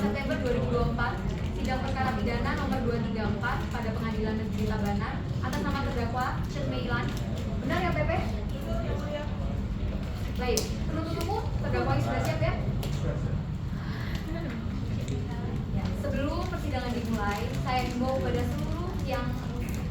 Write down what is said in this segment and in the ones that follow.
September 2024, sidang perkara pidana nomor 234 pada Pengadilan Negeri Tabanan atas nama terdakwa Chen Meilan. Benar ya, Pepe? Baik, penuntut umum, terdakwa sudah siap ya? Sebelum persidangan dimulai, saya himbau kepada seluruh yang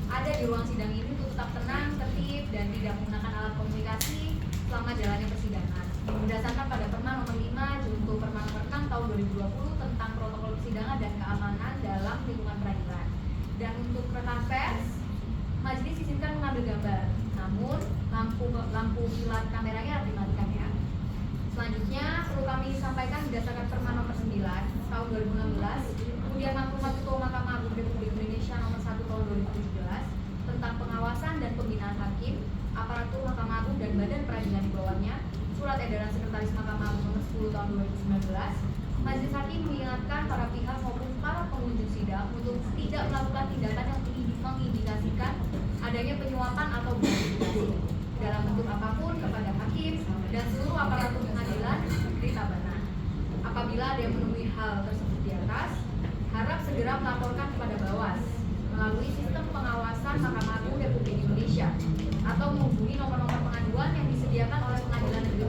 ada di ruang sidang ini untuk tetap tenang, tertib, dan tidak menggunakan alat komunikasi selama jalannya persidangan. Berdasarkan pada Perma nomor 5 Junto Perma nomor 6 tahun 2020 tentang protokol persidangan dan keamanan dalam lingkungan peradilan. Dan untuk rekan pers, majelis izinkan mengambil gambar. Namun lampu pilar kameranya harus dimatikan ya. Selanjutnya perlu kami sampaikan berdasarkan Perma nomor 9 tahun 2016, kemudian Maklumat Ketua Mahkamah Agung Republik Indonesia nomor 1 tahun 2017 tentang pengawasan dan pembinaan hakim, aparatur Mahkamah Agung dan badan peradilan di bawahnya, Surat Edaran Sekretaris Mahkamah Agung nomor 10 tahun 2019, Majelis Hakim mengingatkan para pihak maupun para pengunjung sidang untuk tidak melakukan tindakan yang mengindikasikan adanya penyuapan atau gratifikasi dalam bentuk apapun kepada hakim dan seluruh aparatur pengadilan negeri Tabanan. Apabila ada yang menemui hal tersebut di atas, harap segera melaporkan kepada Bawas melalui sistem pengawasan Mahkamah Agung Republik Indonesia atau menghubungi nomor-nomor pengaduan yang disediakan oleh Pengadilan Negeri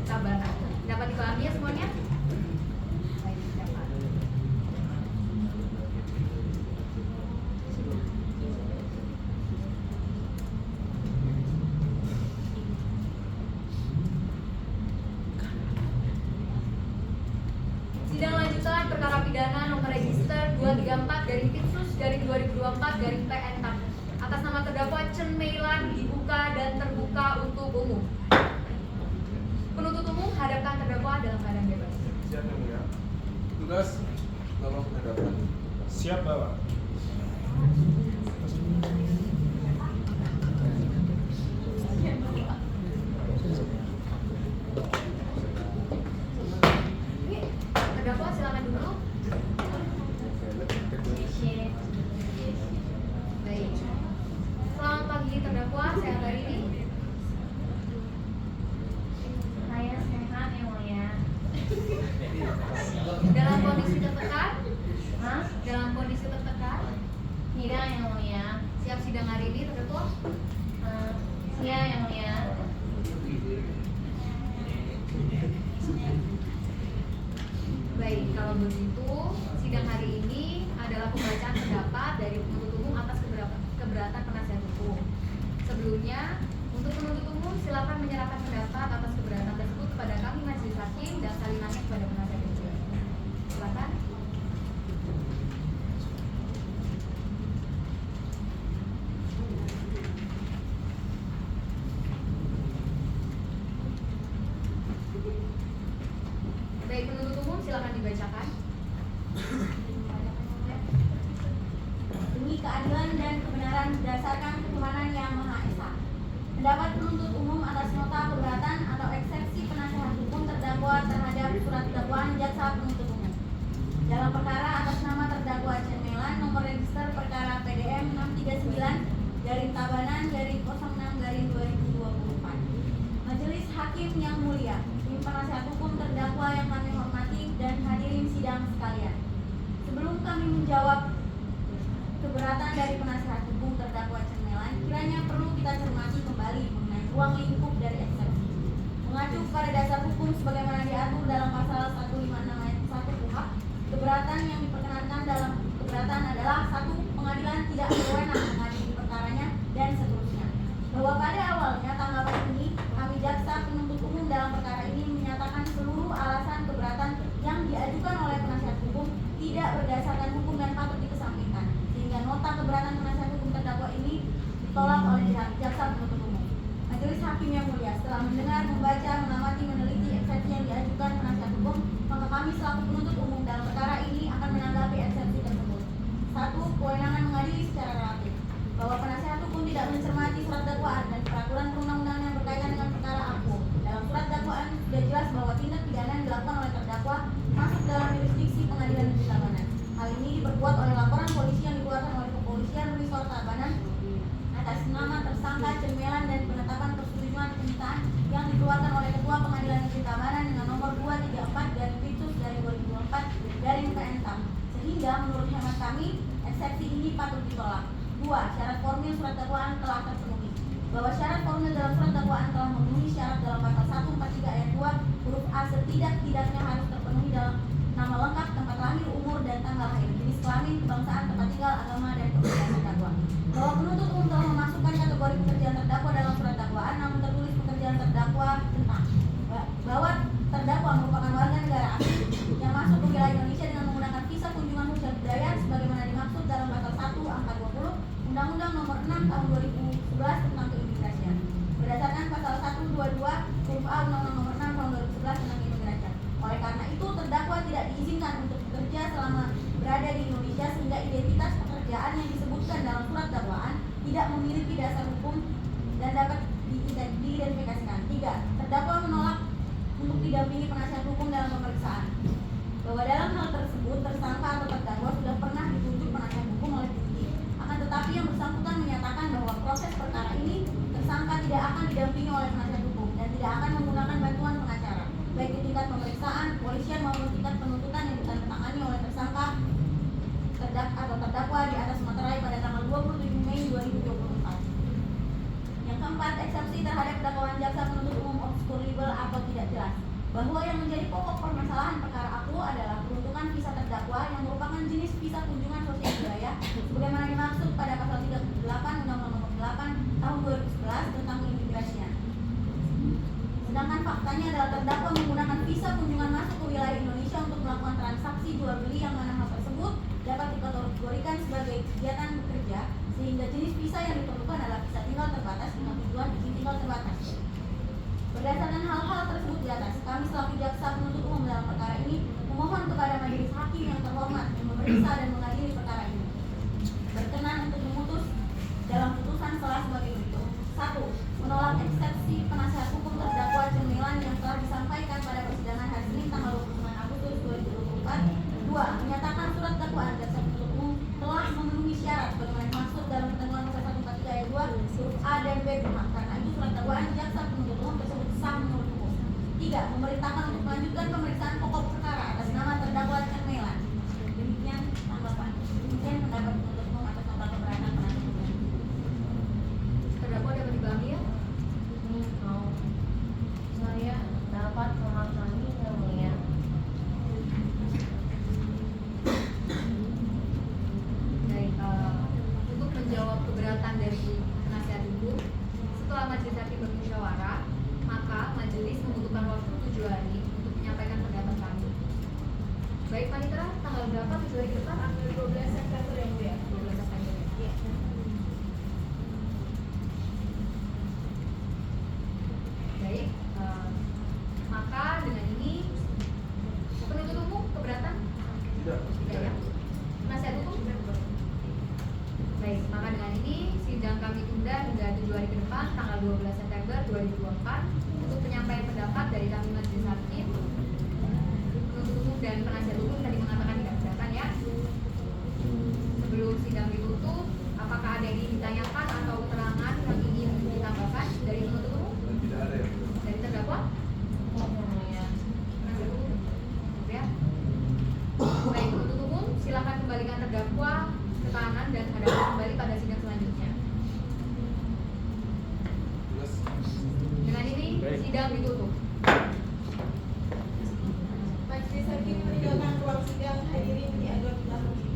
Tabanan. Dapat dipahami ya semuanya? Baik, dapat. Sidang lanjutan perkara pidana nomor register 234/Fitsus/2024/PN atas nama terdakwa Chen Meilan dibuka dan terbuka untuk umum. Penuntut umum hadapkan terdakwa dalam keadaan bebas. Siap ya, Mulia. Tugas tolong hadapkan. Siap, Bapak. Terdakwa silakan duduk. Baik. Selamat pagi terdakwa, sehat hari ini? Saya sehat ya Mulia. Dalam kondisi tertekan? Hah? Dalam kondisi tertekan? Tidak ya Mulia. Siap sidang hari ini terdakwa? Siap ya Mulia. Baik, kalau begitu sidang hari ini adalah pembacaan pendapat dari penuntut umum atas keberatan penasihat hukum. Sebelumnya, untuk penuntut umum silakan menyerahkan pendapat atas keberatan tersebut kepada kami majelis hakim dan salinannya kepada penasihat hukum. Silakan. Baik, penuntut umum silakan dibacakan. Demi keadilan dan kebenaran berdasarkan ketuhanan yang Maha Esa. Pendapat penuntut umum atas nota keberatan atau eksepsi penasihat hukum terdakwa terhadap surat dakwaan jaksa penuntut umum. Dalam perkara atas nama terdakwa Chen Meilan nomor register perkara PDM 639-06-2024. Majelis Hakim yang mulia, tim penasihat hukum terdakwa yang kami hormati dan hadirin sidang sekalian. Sebelum kami menjawab keberatan dari penasihat hukum terdakwa Chen Meilan, kiranya perlu kita cermati kembali mengenai ruang lingkup dari eksepsi. Mengacu pada dasar hukum sebagaimana diatur dalam pasal 156 ayat 1 KUHP, keberatan yang diperkenankan dalam keberatan adalah: 1. Pengadilan tidak berwenang mengadili perkaranya, dan seterusnya. Bahwa pada awalnya tanggapan ini kami jaksa penuntut umum dalam perkara Setelah mendengar, membaca, mengamati, meneliti eksepsi yang diajukan penasihat hukum, maka kami selaku penuntut umum dalam perkara ini akan menanggapi eksepsi tersebut. 1. Kewenangan mengadili secara relatif. Bahwa penasihat hukum tidak mencermati surat dakwaan dan peraturan perundang-undangan yang berkaitan dengan perkara aku. Dalam surat dakwaan sudah jelas bahwa tindak pidana yang dilakukan oleh terdakwa masuk dalam jurisdiksi pengadilan negeri Tabanan. Hal ini diperkuat oleh laporan polisi yang dikeluarkan oleh Kepolisian Resort Tabanan atas nama tersangka Cemilan dan penetapan persetujuan penyitaan yang dikeluarkan oleh Ketua Pengadilan Negeri Tabanan dengan nomor 234 dari Pitsus dari 2024 dari PN-TAM. Sehingga menurut hemat kami, eksepsi ini patut ditolak. 2. Syarat formil surat dakwaan telah terpenuhi. Bahwa syarat formil dalam surat dakwaan telah memenuhi syarat dalam pasal 143 ayat 2 huruf A setidak-tidaknya harus terpenuhi dalam nama lengkap, tempat lahir, umur, dan tanggal lahir, jenis kelamin, kebangsaan, tempat tinggal, agama, dan pekerjaan terdakwa. Bahwa penuntut umum telah memasukkan kategori pekerjaan terdakwa dalam surat dakwaan, namun tertulis pekerjaan terdakwa tentang bahwa terdakwa merupakan warga negara asing yang masuk ke wilayah Indonesia dengan menggunakan visa kunjungan sosial budaya sebagaimana dimaksud dalam pasal 1 angka 20 Undang-Undang Nomor 6 Tahun 2011 tentang keimigrasian. Berdasarkan pasal 122 huruf A Undang-Undang Nomor 6 Tahun 2011 tentang keimigrasian. Oleh karena itu, terdakwa tidak diizinkan untuk bekerja selama berada di Indonesia sehingga identitas pekerjaan yang disebutkan dalam surat dakwaan tidak memiliki dasar hukum dan dapat diidentifikasikan. 3. Terdakwa menolak untuk didampingi penasihat hukum dalam pemeriksaan. Bahwa dalam hal tersebut tersangka atau terdakwa sudah pernah ditunjuk penasihat hukum oleh penyidik. Akan tetapi yang bersangkutan menyatakan bahwa proses perkara ini tersangka tidak akan didampingi oleh penasihat hukum dan tidak akan menggunakan bantuan pengacara, baik di tingkat pemeriksaan, polisian maupun tingkat penuntutan yang ditandatangani oleh tersangka atau terdakwa di atas materai pada tanggal 27 Mei 2024. Yang keempat, eksepsi terhadap dakwaan jaksa penuntut umum obscurable atau tidak jelas. Bahwa yang menjadi pokok permasalahan perkara aku adalah peruntukan visa terdakwa yang merupakan jenis visa kunjungan sosial budaya sebagaimana dimaksud pada pasal 38 Undang-Undang Nomor 8 Tahun 2011 tentang keimigrasian. Sedangkan faktanya adalah terdakwa menggunakan visa kunjungan masuk ke wilayah Indonesia untuk melakukan transaksi jual beli yang mana hal tersebut dapat dikategorikan sebagai kegiatan bekerja sehingga jenis visa yang diperlukan adalah visa tinggal terbatas dengan tujuan izin tinggal terbatas. Berdasarkan hal-hal tersebut di atas, kami selaku jaksa penuntut umum dalam perkara ini memohon kepada majelis hakim yang terhormat yang memeriksa dan mengadili perkara ini berkenan untuk memutus dalam putusan salah sebagai berikut. 1. Menolak eksepsi penasihat hukum terdakwa Cemilan yang telah disampaikan pada persidangan hari Senin tanggal 29 Agustus 2024. 2. Menyatakan surat dakwaan jaksa penuntut umum telah memenuhi syarat sebagaimana dimaksud dalam ketentuan pasal 143 ayat 2 huruf A dan B berhak. Karena itu surat dakwaan jaksa penuntut umum tersebut sah menurut hukum. 3. Memerintahkan untuk melanjutkan pemeriksaan pokok perkara atas nama terdakwa Cemilan. Demikian tanggapan. Demikian pendapat penuntut umum atas nota keberatan penasihat hukum. Terdakwa dapat dipahami ya? Saya dapat memahami yang mulia. Baik, untuk menjawab keberatan dari penasihat hukum, setelah majelis hakim bermusyawarah, maka majelis membutuhkan waktu 7 hari untuk menyampaikan pendapat kami. Baik, Panitera, tanggal berapa 7 hari ke depan? Tanggal 12 September yang mulia. 12 September. Iya. Baik, maka dengan ini penuntut umum keberatan? Tidak. Tidak ya? Penasihat hukum? Baik, maka dengan ini sidang kami tunda hingga 7 hari ke depan tanggal 12 September 2024 untuk penyampaian pendapat dari kami majelis hakim. Penuntut umum dan penasihat hukum tadi mengatakan tidak keberatan ya. Sebelum sidang ditutup, apakah ada yang ingin ditanyakan atau keterangan yang ingin ditambahkan dari penuntut umum? Tidak ada ya. Dari terdakwa? Yang mulia. Penasihat hukum? Ya. Baik, penuntut umum silakan kembalikan terdakwa ke tahanan dan hadapkan kembali pada sidang selanjutnya. Jelas. Dengan ini sidang ditutup. Majelis hakim meninggalkan ruang sidang, hadirin dianggap telah berdiri.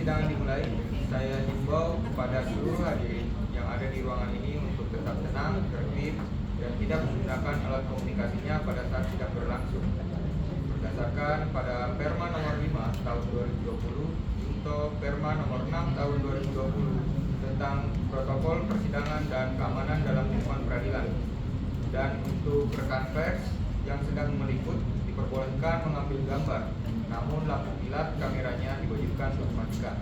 persidangan dimulai, saya himbau kepada seluruh hadirin yang ada di ruangan ini untuk tetap tenang, tertib, dan tidak menggunakan alat komunikasinya pada saat sidang berlangsung. Berdasarkan pada Perma nomor 5 tahun 2020 junto Perma nomor 6 tahun 2020 tentang protokol persidangan dan keamanan dalam lingkungan peradilan. Dan untuk rekan pers yang sedang meliput diperbolehkan mengambil gambar, namun lampu kilat kameranya diwajibkan untuk dimatikan.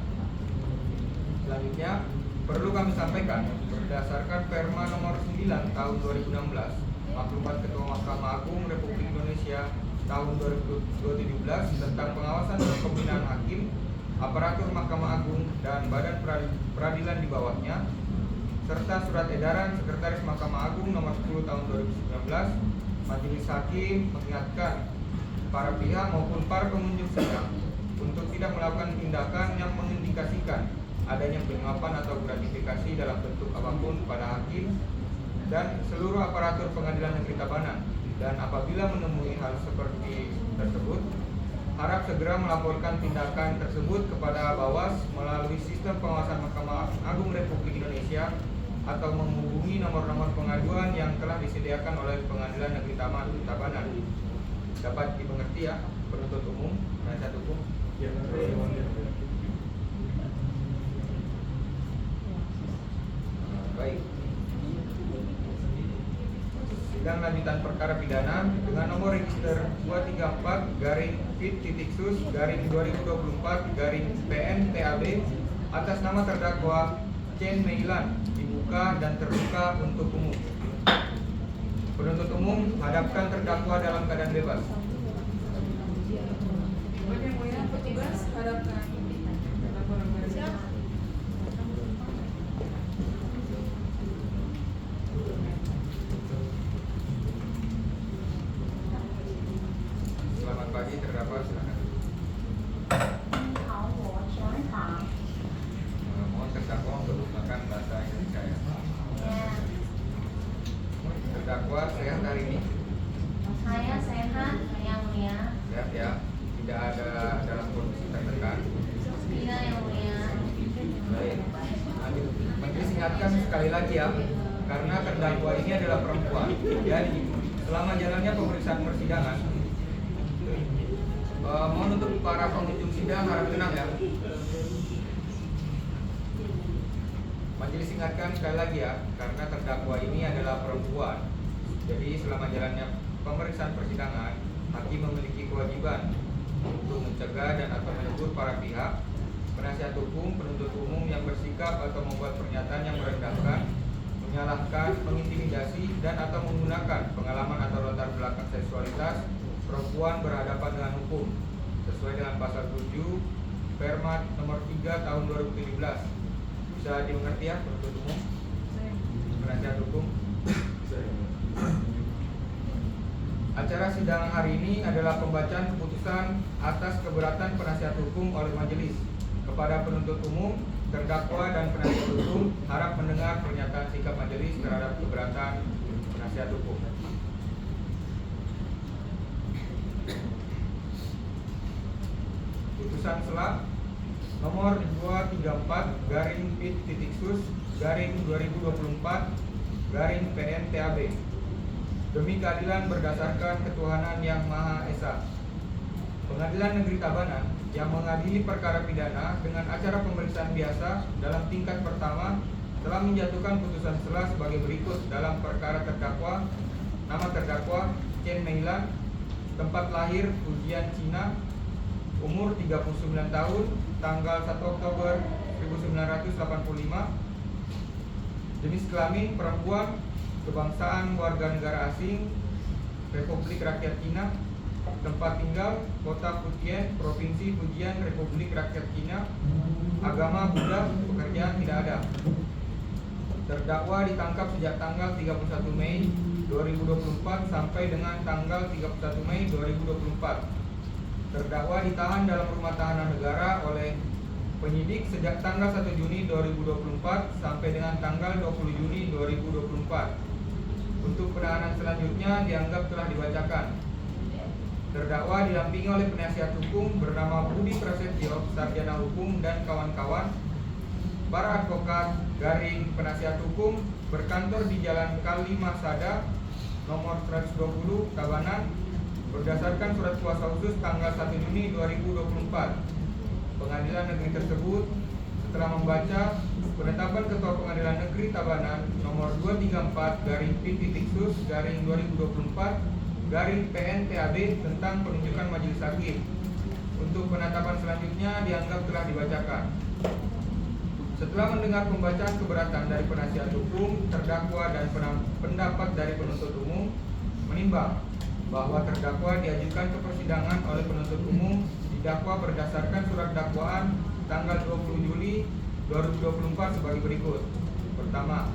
Selanjutnya, perlu kami sampaikan berdasarkan Perma nomor 9 tahun 2016 Maklumat Ketua Mahkamah Agung Republik Indonesia tahun 2017 tentang pengawasan dan pembinaan hakim, aparatur Mahkamah Agung dan badan peradilan di bawahnya, serta surat edaran Sekretaris Mahkamah Agung nomor 10 tahun 2019, Majelis Hakim mengingatkan para pihak maupun para pengunjung sidang untuk tidak melakukan tindakan yang mengindikasikan adanya penyuapan atau gratifikasi dalam bentuk apapun pada hakim dan seluruh aparatur Pengadilan Negeri Tabanan, dan apabila menemui hal seperti tersebut harap segera melaporkan tindakan tersebut kepada Bawas melalui sistem pengawasan Mahkamah Agung Republik Indonesia atau menghubungi nomor-nomor pengaduan yang telah disediakan oleh Pengadilan Negeri Tabanan. Dapat dimengerti ya, penuntut umum, penasihat hukum. Baik. Sidang lanjutan perkara pidana dengan nomor register 234-PIT-2024-PN-TAB atas nama terdakwa Chen Meilan dibuka dan terbuka untuk umum. Penuntut umum hadapkan terdakwa dalam keadaan bebas. Yang mulia petugas hadapkan terdakwa dalam keadaan bebas. Selamat pagi terdakwa, silakan. Mohon terdakwa untuk menggunakan bahasa Indonesia ya. Terdakwa sehat hari ini? Saya sehat, yang mulia. Sehat ya, tidak ada dalam kondisi tertekan. Tidak, yang mulia. Baik. Majelis ingatkan sekali lagi ya, karena terdakwa ini adalah perempuan. Jadi selama jalannya pemeriksaan persidangan, mohon untuk para pengunjung sidang harap tenang ya. Majelis ingatkan sekali lagi ya, karena terdakwa ini adalah perempuan. Jadi selama jalannya pemeriksaan persidangan, hakim memiliki kewajiban untuk mencegah dan atau menegur para pihak, penasihat hukum, penuntut umum yang bersikap atau membuat pernyataan yang merendahkan, menyalahkan, mengintimidasi, dan atau menggunakan pengalaman atau latar belakang seksualitas perempuan berhadapan dengan hukum sesuai dengan pasal 7 Perma nomor 3 tahun 2017. Bisa dimengerti ya, penuntut umum, penasihat hukum. Acara sidang hari ini adalah pembacaan keputusan atas keberatan penasihat hukum oleh majelis. Kepada penuntut umum, terdakwa dan penasihat hukum harap mendengar pernyataan sikap majelis terhadap keberatan penasihat hukum. Putusan selap nomor 234-PIT-2024-PN-TAB demi keadilan berdasarkan ketuhanan yang Maha Esa. Pengadilan Negeri Tabanan yang mengadili perkara pidana dengan acara pemeriksaan biasa dalam tingkat pertama telah menjatuhkan putusan sela sebagai berikut dalam perkara terdakwa. Nama terdakwa Chen Meilan, tempat lahir Fujian, Cina, umur 39 tahun, tanggal 1 Oktober 1985, jenis kelamin perempuan, kebangsaan warga negara asing, Republik Rakyat Cina, tempat tinggal Kota Fujian, Provinsi Fujian, Republik Rakyat Cina, agama Buddha, pekerjaan tidak ada. Terdakwa ditangkap sejak tanggal 31 Mei 2024 sampai dengan tanggal 31 Mei 2024. Terdakwa ditahan dalam rumah tahanan negara oleh penyidik sejak tanggal 1 Juni 2024 sampai dengan tanggal 20 Juni 2024. Untuk penahanan selanjutnya dianggap telah dibacakan. Terdakwa didampingi oleh penasihat hukum bernama Budi Prasetyo, sarjana hukum, dan kawan-kawan. Para advokat garing penasihat hukum berkantor di Jalan Kalimasada nomor 120 Tabanan berdasarkan surat kuasa khusus tanggal 1 Juni 2024. Pengadilan negeri tersebut setelah membaca penetapan Ketua Pengadilan Negeri Tabanan nomor 234/P-2024/PN-TAB tentang penunjukan majelis hakim. Untuk penetapan selanjutnya dianggap telah dibacakan. Setelah mendengar pembacaan keberatan dari penasihat hukum, terdakwa, dan pendapat dari penuntut umum, menimbang bahwa terdakwa diajukan ke persidangan oleh penuntut umum didakwa berdasarkan surat dakwaan tanggal 20 Juli 2024 sebagai berikut. Pertama,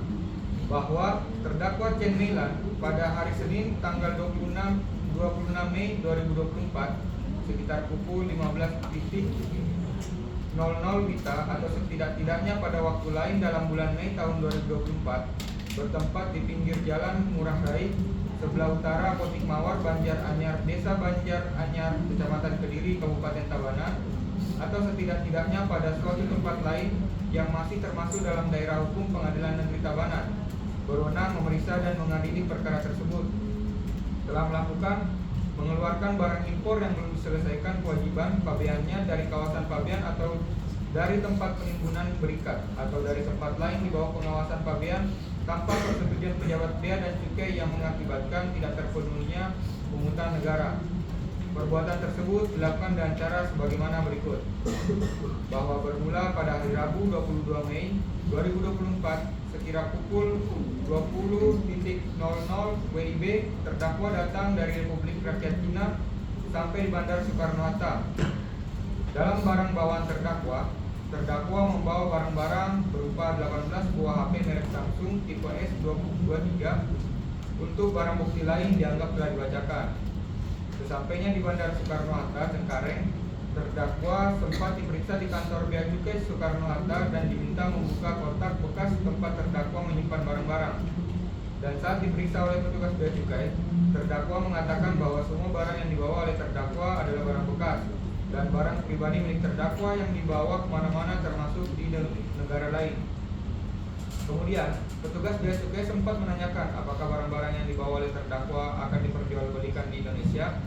bahwa terdakwa Chen Meilan pada hari Senin tanggal 26 Mei 2024 sekitar pukul 15.00 WITA atau setidak-tidaknya pada waktu lain dalam bulan Mei tahun 2024 bertempat di pinggir jalan Ngurah Rai sebelah utara Potik Mawar, Banjar Anyar, Desa Banjar Anyar, Kecamatan Kediri, Kabupaten Tabanan, atau setidak-tidaknya pada suatu tempat lain yang masih termasuk dalam daerah hukum Pengadilan Negeri Tabanan, berwenang memeriksa dan mengadili perkara tersebut. Telah melakukan mengeluarkan barang impor yang belum diselesaikan kewajiban pabeannya dari kawasan pabean atau dari tempat penimbunan berikat atau dari tempat lain di bawah pengawasan pabean tanpa persetujuan pejabat bea dan cukai yang mengakibatkan tidak terpenuhinya pungutan negara. Perbuatan tersebut dilakukan dengan cara sebagaimana berikut. Bahwa bermula pada hari Rabu 22 Mei 2024 sekira pukul 20.00 WIB, terdakwa datang dari Republik Rakyat Cina sampai di Bandar Soekarno-Hatta. Dalam barang bawaan terdakwa membawa barang-barang berupa 18 buah HP merek Samsung tipe S23. Untuk barang bukti lain dianggap telah dibacakan. Sesampainya di Bandar Soekarno-Hatta, Cengkareng, terdakwa sempat diperiksa di kantor Bea Cukai Soekarno-Hatta dan diminta membuka kotak bekas tempat terdakwa menyimpan barang-barang. Dan saat diperiksa oleh petugas Bea Cukai, terdakwa mengatakan bahwa semua barang yang dibawa oleh terdakwa adalah barang bekas dan barang pribadi milik terdakwa yang dibawa kemana-mana termasuk di negara lain. Kemudian, petugas Bea Cukai sempat menanyakan apakah barang-barang yang dibawa oleh terdakwa akan diperjualbelikan di Indonesia.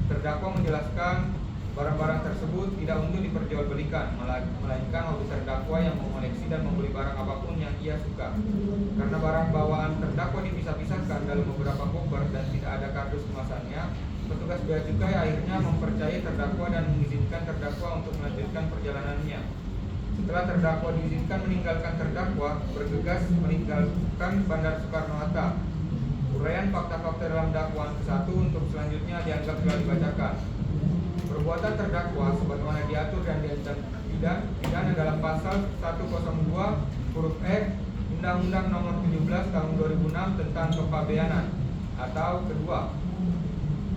Terdakwa menjelaskan barang-barang tersebut tidak untuk diperjualbelikan, melainkan hobi terdakwa yang mengoleksi dan membeli barang apapun yang ia suka. Karena barang bawaan terdakwa dipisah-pisahkan dalam beberapa koper dan tidak ada kardus kemasannya, petugas Bea Cukai akhirnya mempercayai terdakwa dan mengizinkan terdakwa untuk melanjutkan perjalanannya. Setelah terdakwa diizinkan meninggalkan, terdakwa bergegas meninggalkan Bandar Soekarno-Hatta. Uraian fakta-fakta dalam dakwaan ke-1 untuk selanjutnya dianggap telah dibacakan. Perbuatan terdakwa sebagaimana diatur dan diancam pidana dalam pasal 102 huruf F Undang-Undang Nomor 17 Tahun 2006 tentang kepabeanan. Atau kedua,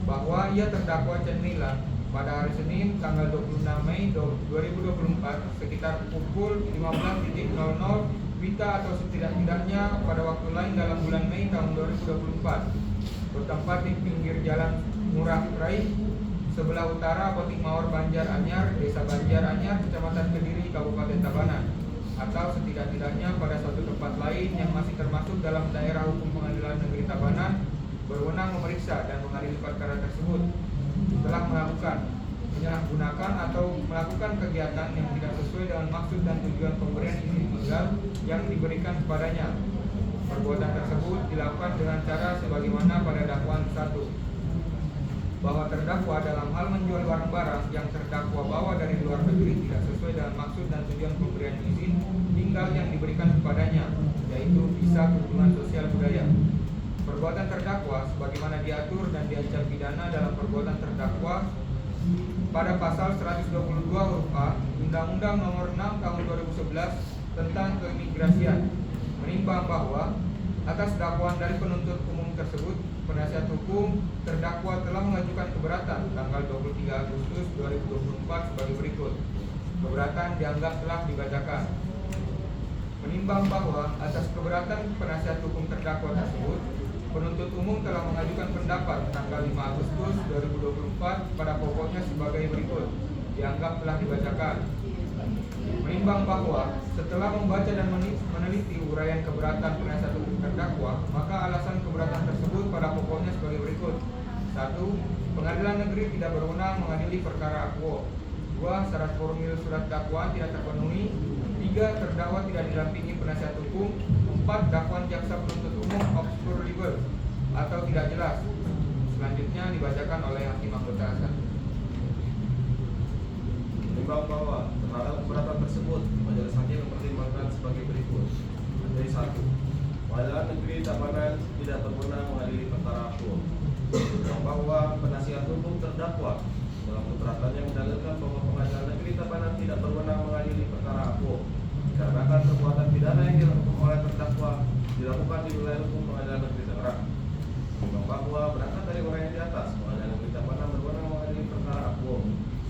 bahwa ia terdakwa Chen Meilan pada hari Senin tanggal 26 Mei 2024 sekitar pukul 15.00 WITA atau setidak-tidaknya pada waktu lain dalam bulan Mei tahun 2024 bertempat di pinggir jalan Ngurah Rai sebelah utara Potik Mawar, Banjar Anyar, Desa Banjar Anyar, Kecamatan Kediri, Kabupaten Tabanan, atau setidak-tidaknya pada suatu tempat lain yang masih termasuk dalam daerah hukum Pengadilan Negeri Tabanan, berwenang memeriksa dan mengadili perkara tersebut. Telah melakukan menyalahgunakan atau melakukan kegiatan yang tidak sesuai dengan maksud dan tujuan pemberian izin tinggal yang diberikan kepadanya. Perbuatan tersebut dilakukan dengan cara sebagaimana pada dakwaan 1. Bahwa terdakwa dalam hal menjual barang-barang yang terdakwa bawa dari luar negeri tidak sesuai dengan maksud dan tujuan pemberian izin tinggal yang diberikan kepadanya, yaitu visa kunjungan sosial budaya. Perbuatan terdakwa sebagaimana diatur dan diancam pidana dalam perbuatan terdakwa pada pasal 122 huruf A Undang-Undang Nomor 6 Tahun 2011 tentang keimigrasian, menimbang bahwa atas dakwaan dari penuntut umum tersebut, penasihat hukum terdakwa telah mengajukan keberatan tanggal 23 Agustus 2024 sebagai berikut. Keberatan dianggap telah dibacakan. Menimbang bahwa atas keberatan penasihat hukum terdakwa tersebut, penuntut umum telah mengajukan pendapat tanggal 5 Agustus 2024 pada pokoknya sebagai berikut. Dianggap telah dibacakan. Menimbang bahwa setelah membaca dan meneliti uraian keberatan penasihat hukum terdakwa, maka alasan keberatan tersebut pada pokoknya sebagai berikut. 1. Pengadilan negeri tidak berwenang mengadili perkara akuo. 2. Syarat formil surat dakwaan tidak terpenuhi. 3. Terdakwa tidak didampingi penasihat hukum. 4. Dakwaan jaksa penuntut umum obscure legal atau tidak jelas. Selanjutnya dibacakan oleh hakim anggota asal. Menimbang bahwa terhadap keberatan tersebut, majelis hakim mempertimbangkan sebagai berikut. Dari 1. Pengadilan negeri Tabanan tidak berwenang mengadili perkara akuo. Menimbang bahwa penasihat hukum terdakwa dalam keberatannya mendalilkan bahwa pengadilan negeri Tabanan tidak berwenang mengadili perkara akuo dikarenakan perbuatan pidana yang dilakukan oleh terdakwa dilakukan di wilayah hukum pengadilan negeri Tangerang. Menimbang bahwa berangkat dari uraian di atas, pengadilan negeri Tabanan berwenang mengadili perkara akuo,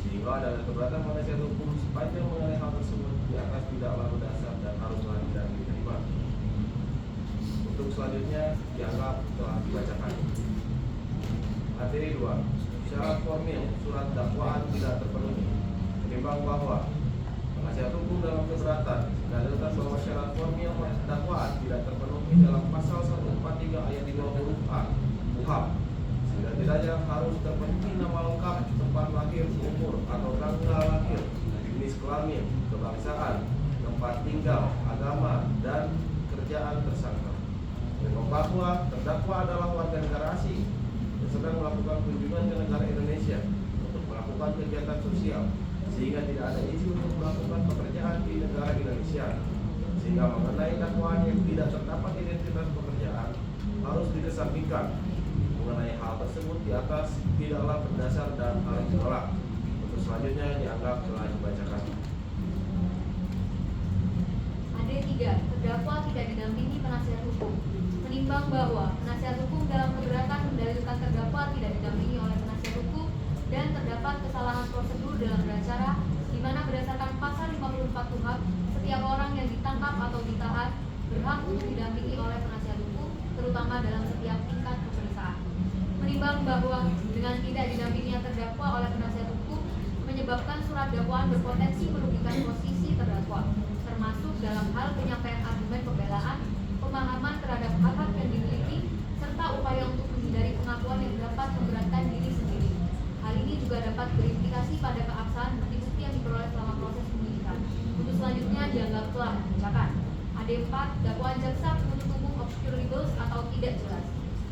sehingga adalah keberatan penasihat hukum sepanjang mengenai hal tersebut di atas tidaklah berdasar dan haruslah tidak diterima. Untuk selanjutnya dianggap telah dibacakan. Materi 2. Syarat formil surat dakwaan tidak terpenuhi. Menimbang bahwa penasihat hukum dalam keberatan mendalilkan bahwa syarat formil dakwaan tidak terpenuhi dalam pasal 143 ayat 20A KUHP, sehingga tidaknya harus terpenuhi nama lengkap, tempat lahir, umur atau tanggal lahir, jenis kelamin, kebangsaan, tempat tinggal, agama, dan kerjaan tersangka. Menimbang bahwa terdakwa adalah warga negara asing yang sedang melakukan kunjungan ke negara Indonesia untuk melakukan kegiatan sosial, sehingga tidak ada izin untuk melakukan pekerjaan di negara Indonesia, sehingga mengenai dakwaan yang tidak terdapat identitas pekerjaan harus dikesampingkan. Mengenai hal tersebut di atas tidaklah berdasar dan harus ditolak. Untuk selanjutnya dianggap telah dibacakan. AD3. Terdakwa tidak didampingi penasihat hukum. Menimbang bahwa penasihat hukum dalam keberatan mendalilkan terdakwa tidak didampingi oleh penasihat hukum dan terdapat kesalahan prosedur dalam beracara, di mana berdasarkan pasal 54 KUHP, setiap orang yang ditangkap atau ditahan berhak untuk didampingi oleh penasihat hukum, terutama dalam setiap tingkat pemeriksaan. Menimbang bahwa dengan tidak didampinginya terdakwa oleh penasihat hukum menyebabkan surat dakwaan berpotensi merugikan posisi terdakwa, termasuk dalam hal penyampaian argumen pembelaan, pemahaman terhadap hak-hak yang dimiliki, serta upaya untuk menghindari pengakuan yang dapat memberatkan diri sendiri. Hal ini juga dapat berimplikasi pada keabsahan bukti-bukti yang diperoleh selama proses penyidikan. Untuk selanjutnya dianggap telah dibacakan. AD4. Dakwaan jaksa penuntut umum obscure legals atau tidak jelas.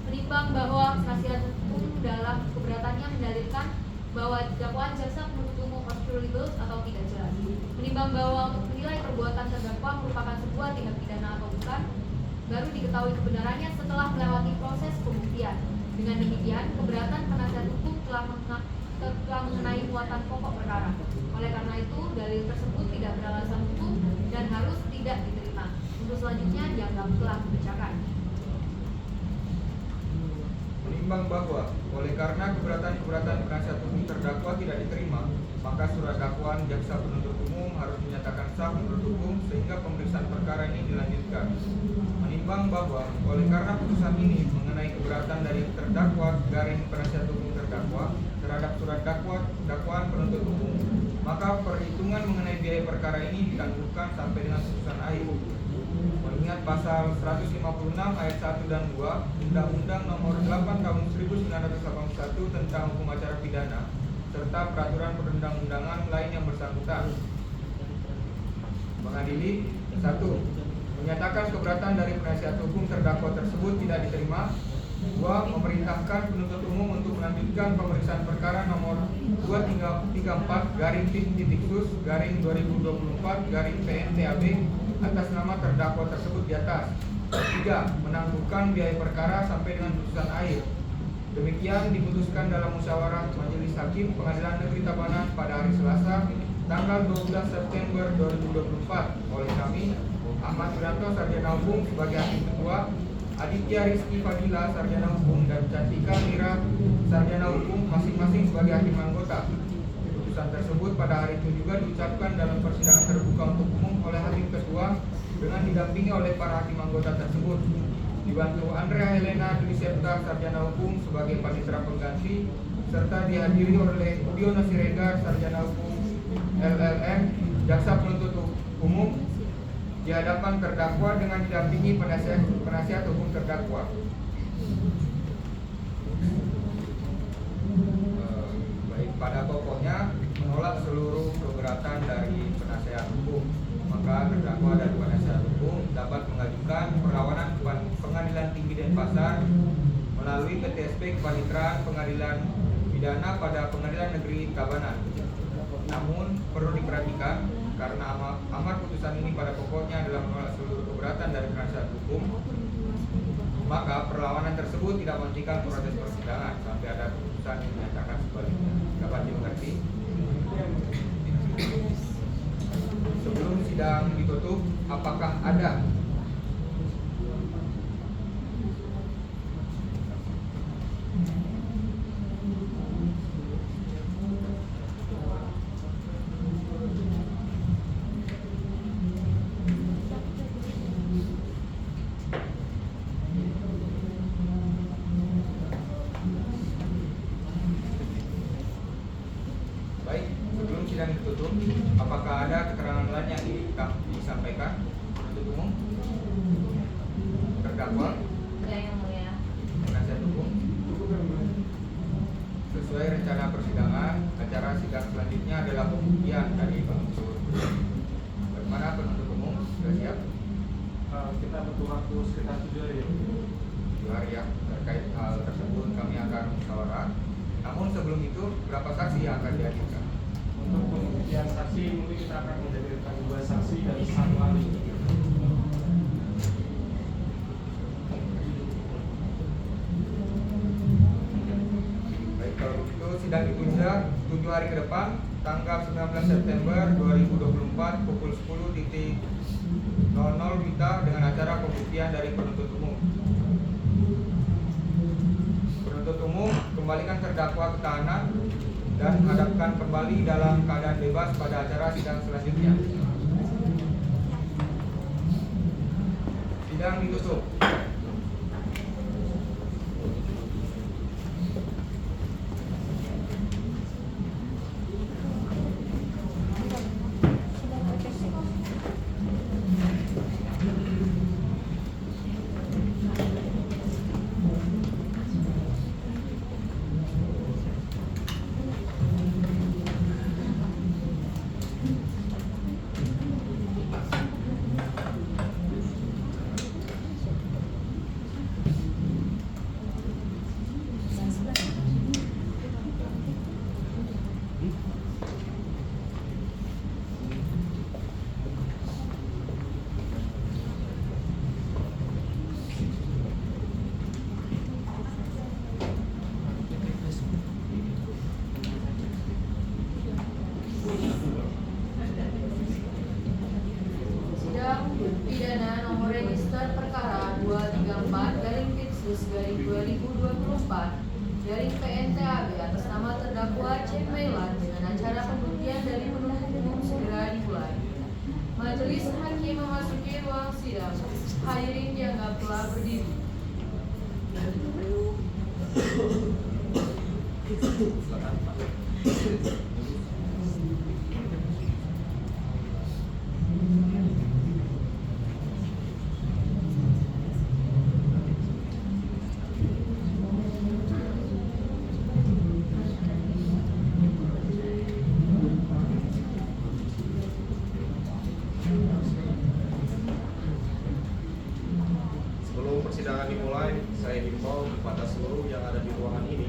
Menimbang bahwa penasihat hukum dalam keberatannya mendalilkan bahwa dakwaan jaksa penuntut umum obscure legals atau tidak jelas. Menimbang bahwa untuk menilai perbuatan terdakwa merupakan sebuah tindak pidana atau bukan, baru diketahui kebenarannya setelah melewati proses pembuktian. Dengan demikian, keberatan penasihat hukum telah mengenai muatan pokok perkara. Oleh karena itu, dalil tersebut tidak beralasan hukum dan harus tidak diterima. Untuk selanjutnya dianggap telah dibacakan. Menimbang bahwa oleh karena keberatan penasihat hukum terdakwa tidak diterima, maka surat dakwaan jaksa penuntut umum harus dinyatakan sah menurut hukum sehingga pemeriksaan perkara ini dilanjutkan. Menimbang bahwa oleh karena putusan ini mengenai keberatan dari terdakwa garing penasihat hukum terdakwa terhadap surat dakwaan penuntut umum, maka perhitungan mengenai biaya perkara ini ditangguhkan sampai dengan putusan akhir. Mengingat pasal 156 ayat 1 dan 2 Undang-Undang Nomor 8 Tahun 1981 tentang Hukum Acara Pidana serta peraturan perundang-undangan lain yang bersangkutan. Mengadili 1. Menyatakan keberatan dari penasihat hukum terdakwa tersebut tidak diterima. 2. Memerintahkan penuntut umum untuk melanjutkan pemeriksaan perkara nomor 2334-tim-sus-2024-PNTAB atas nama terdakwa tersebut di atas. 3. Menangguhkan biaya perkara sampai dengan putusan akhir. Demikian diputuskan dalam musyawarah Majelis Hakim Pengadilan Negeri Tabanan pada hari Selasa, tanggal 12 September 2024 oleh kami, Ahmad Wiranto Sarjana Hukum sebagai Hakim Ketua, Aditya Rizky Fadila Sarjana Hukum, dan Cantika Mira Sarjana Hukum masing-masing sebagai Hakim Anggota. Putusan tersebut pada hari itu juga diucapkan dalam persidangan terbuka untuk umum oleh Hakim Ketua dengan didampingi oleh para Hakim Anggota tersebut. dibantu Andrea Helena Dwi Septa Sarjana Hukum sebagai panitera pengganti, serta dihadiri oleh Udiono Siregar Sarjana Hukum LLM Jaksa Penuntut Umum di hadapan terdakwa dengan didampingi penasihat hukum terdakwa. Baik, pada pokoknya menolak seluruh keberatan dari penasihat hukum, maka terdakwa dan penasihat hukum dapat mengajukan perlawanan ke Pengadilan Tinggi Denpasar melalui PTSP Kepaniteraan Pengadilan Pidana pada Pengadilan Negeri Tabanan. Namun perlu diperhatikan, karena amar putusan ini pada pokoknya adalah menolak seluruh keberatan dari penasihat hukum, maka perlawanan tersebut tidak menghentikan proses persidangan sampai ada keputusan yang menyatakan sebaliknya. Dapat dimengerti? Sebelum sidang ditutup, apakah ada sidang ditutup, apakah ada keterangan lain yang disampaikan penuntut umum, terdakwa, Enggak yang mulia. penasihat hukum? Sesuai rencana persidangan, acara sidang selanjutnya adalah pembuktian dari penuntut. Bagaimana penuntut umum? Sudah siap? Kita butuh waktu sekitar 7 hari. 7 hari ya. Terkait hal tersebut kami akan musyawarah. Namun sebelum itu, berapa saksi yang akan dihadirkan? Untuk pembuktian saksi mungkin kita akan menghadirkan 2 saksi dan 1 ahli. Baik, kalau begitu sidang ditunda 7 hari ke depan, tanggal 19 September 2024 pukul 10.00 WITA dengan acara pembuktian dari penuntut umum. Penuntut umum kembalikan terdakwa ke tahanan dan hadapkan kembali dalam keadaan bebas pada acara sidang selanjutnya. Sidang ditutup. Sidang pidana nomor register perkara 234/2024/PNTAB atas nama terdakwa C. Mailan dengan acara pembuktian dari penuntut umum segera dimulai. Majelis hakim memasuki ruang sidang. Hadirin dianggap telah berdiri. Sebelum persidangan dimulai, saya himbau kepada seluruh yang ada di ruangan ini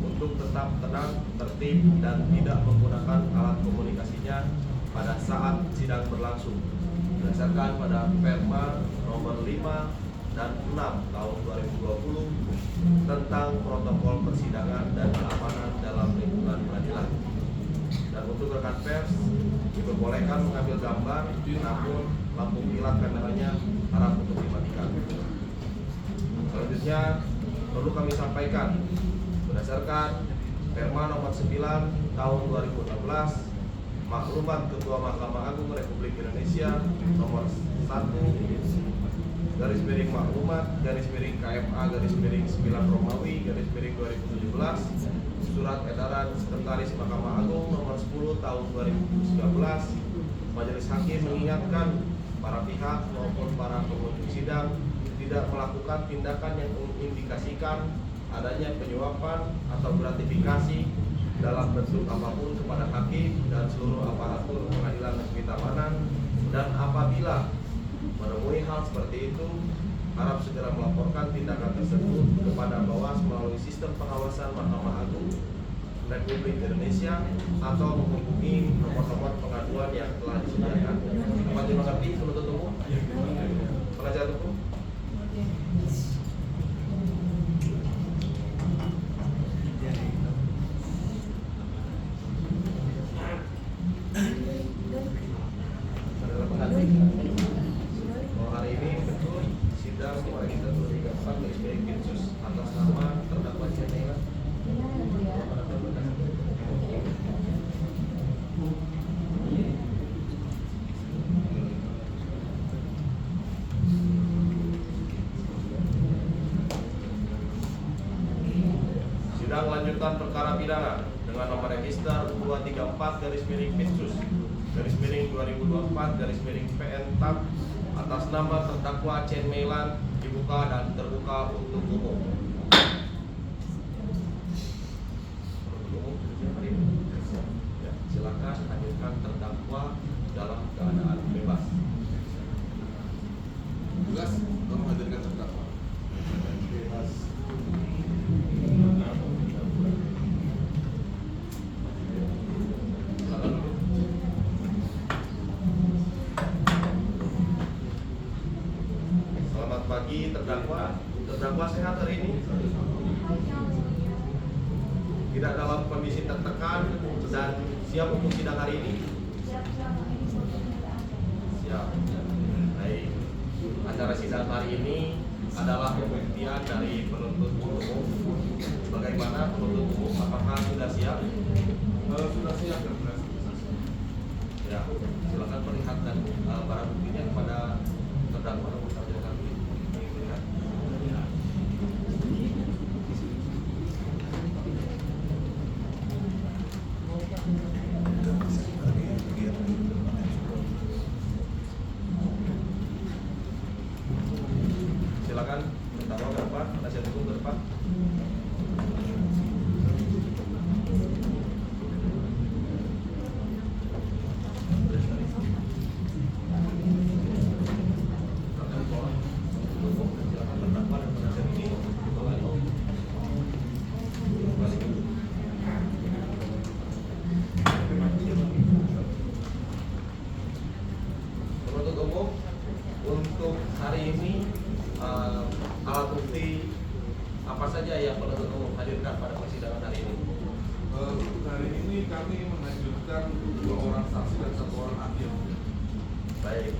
untuk tetap tenang, tertib, dan tidak menggunakan alat komunikasinya pada saat sidang berlangsung. Berdasarkan pada Perma nomor 5 dan 6 tahun 2020 tentang protokol persidangan dan keamanan dalam lingkungan pengadilan. Dan untuk rekan pers, diperbolehkan mengambil gambar, namun lampu kilat kameranya harap untuk dimatikan. Selanjutnya perlu kami sampaikan, berdasarkan Perma nomor 9 tahun 2016, maklumat Ketua Mahkamah Agung Republik Indonesia nomor 1 garis miring maklumat garis miring KMA garis miring 9 Romawi garis miring 2017, surat edaran Sekretaris Mahkamah Agung nomor 10 tahun 2019. Majelis Hakim mengingatkan para pihak maupun para pengunjung sidang tidak melakukan tindakan yang mengindikasikan adanya penyuapan atau gratifikasi dalam bentuk apapun kepada hakim dan seluruh aparatur pengadilan negeri Tabanan, dan apabila menemui hal seperti itu harap segera melaporkan tindakan tersebut kepada Bawas melalui sistem pengawasan Mahkamah Agung Republik Indonesia atau menghubungi nomor-nomor pengaduan yang telah disediakan. Dapat dimengerti penuntut umum? Penasihat hukum? Adalah pengganti. Oh, hari ini betul sidang mulai kita 234 garis miring Pinsus atas nama terdakwa Cemela. Sidang lanjutan perkara pidana dengan nomor register 234 garis miring Pinsus garis miring 2024 garis miring PN TAP atas nama terdakwa Chen Meilan dibuka dan terbuka untuk umum. Ya, silakan hadirkan terdakwa dalam keadaan bebas. Tugas tolong hadirkan terdakwa. Bebas. Silakan duduk. Selamat pagi terdakwa. Terdakwa sehat hari ini? Tidak dalam kondisi tertekan dan siap untuk sidang hari ini? Siap. Baik. Acara sidang hari ini adalah pembuktian dari penuntut umum. Bagaimana penuntut umum? Apakah sudah siap? Sudah siap dan berhasil. Ya, silakan perlihatkan barang buktinya kepada terdakwa. Lihat. Silakan terdakwa ke depan, penasihat hukum ke depan. Silakan terdakwa dan penasihat ini kembali. Penuntut umum, untuk hari ini alat bukti apa saja yang penuntut umum hadirkan pada persidangan hari ini? Untuk hari ini kami mengajukan 2 orang saksi dan 1 orang ahli. Baik.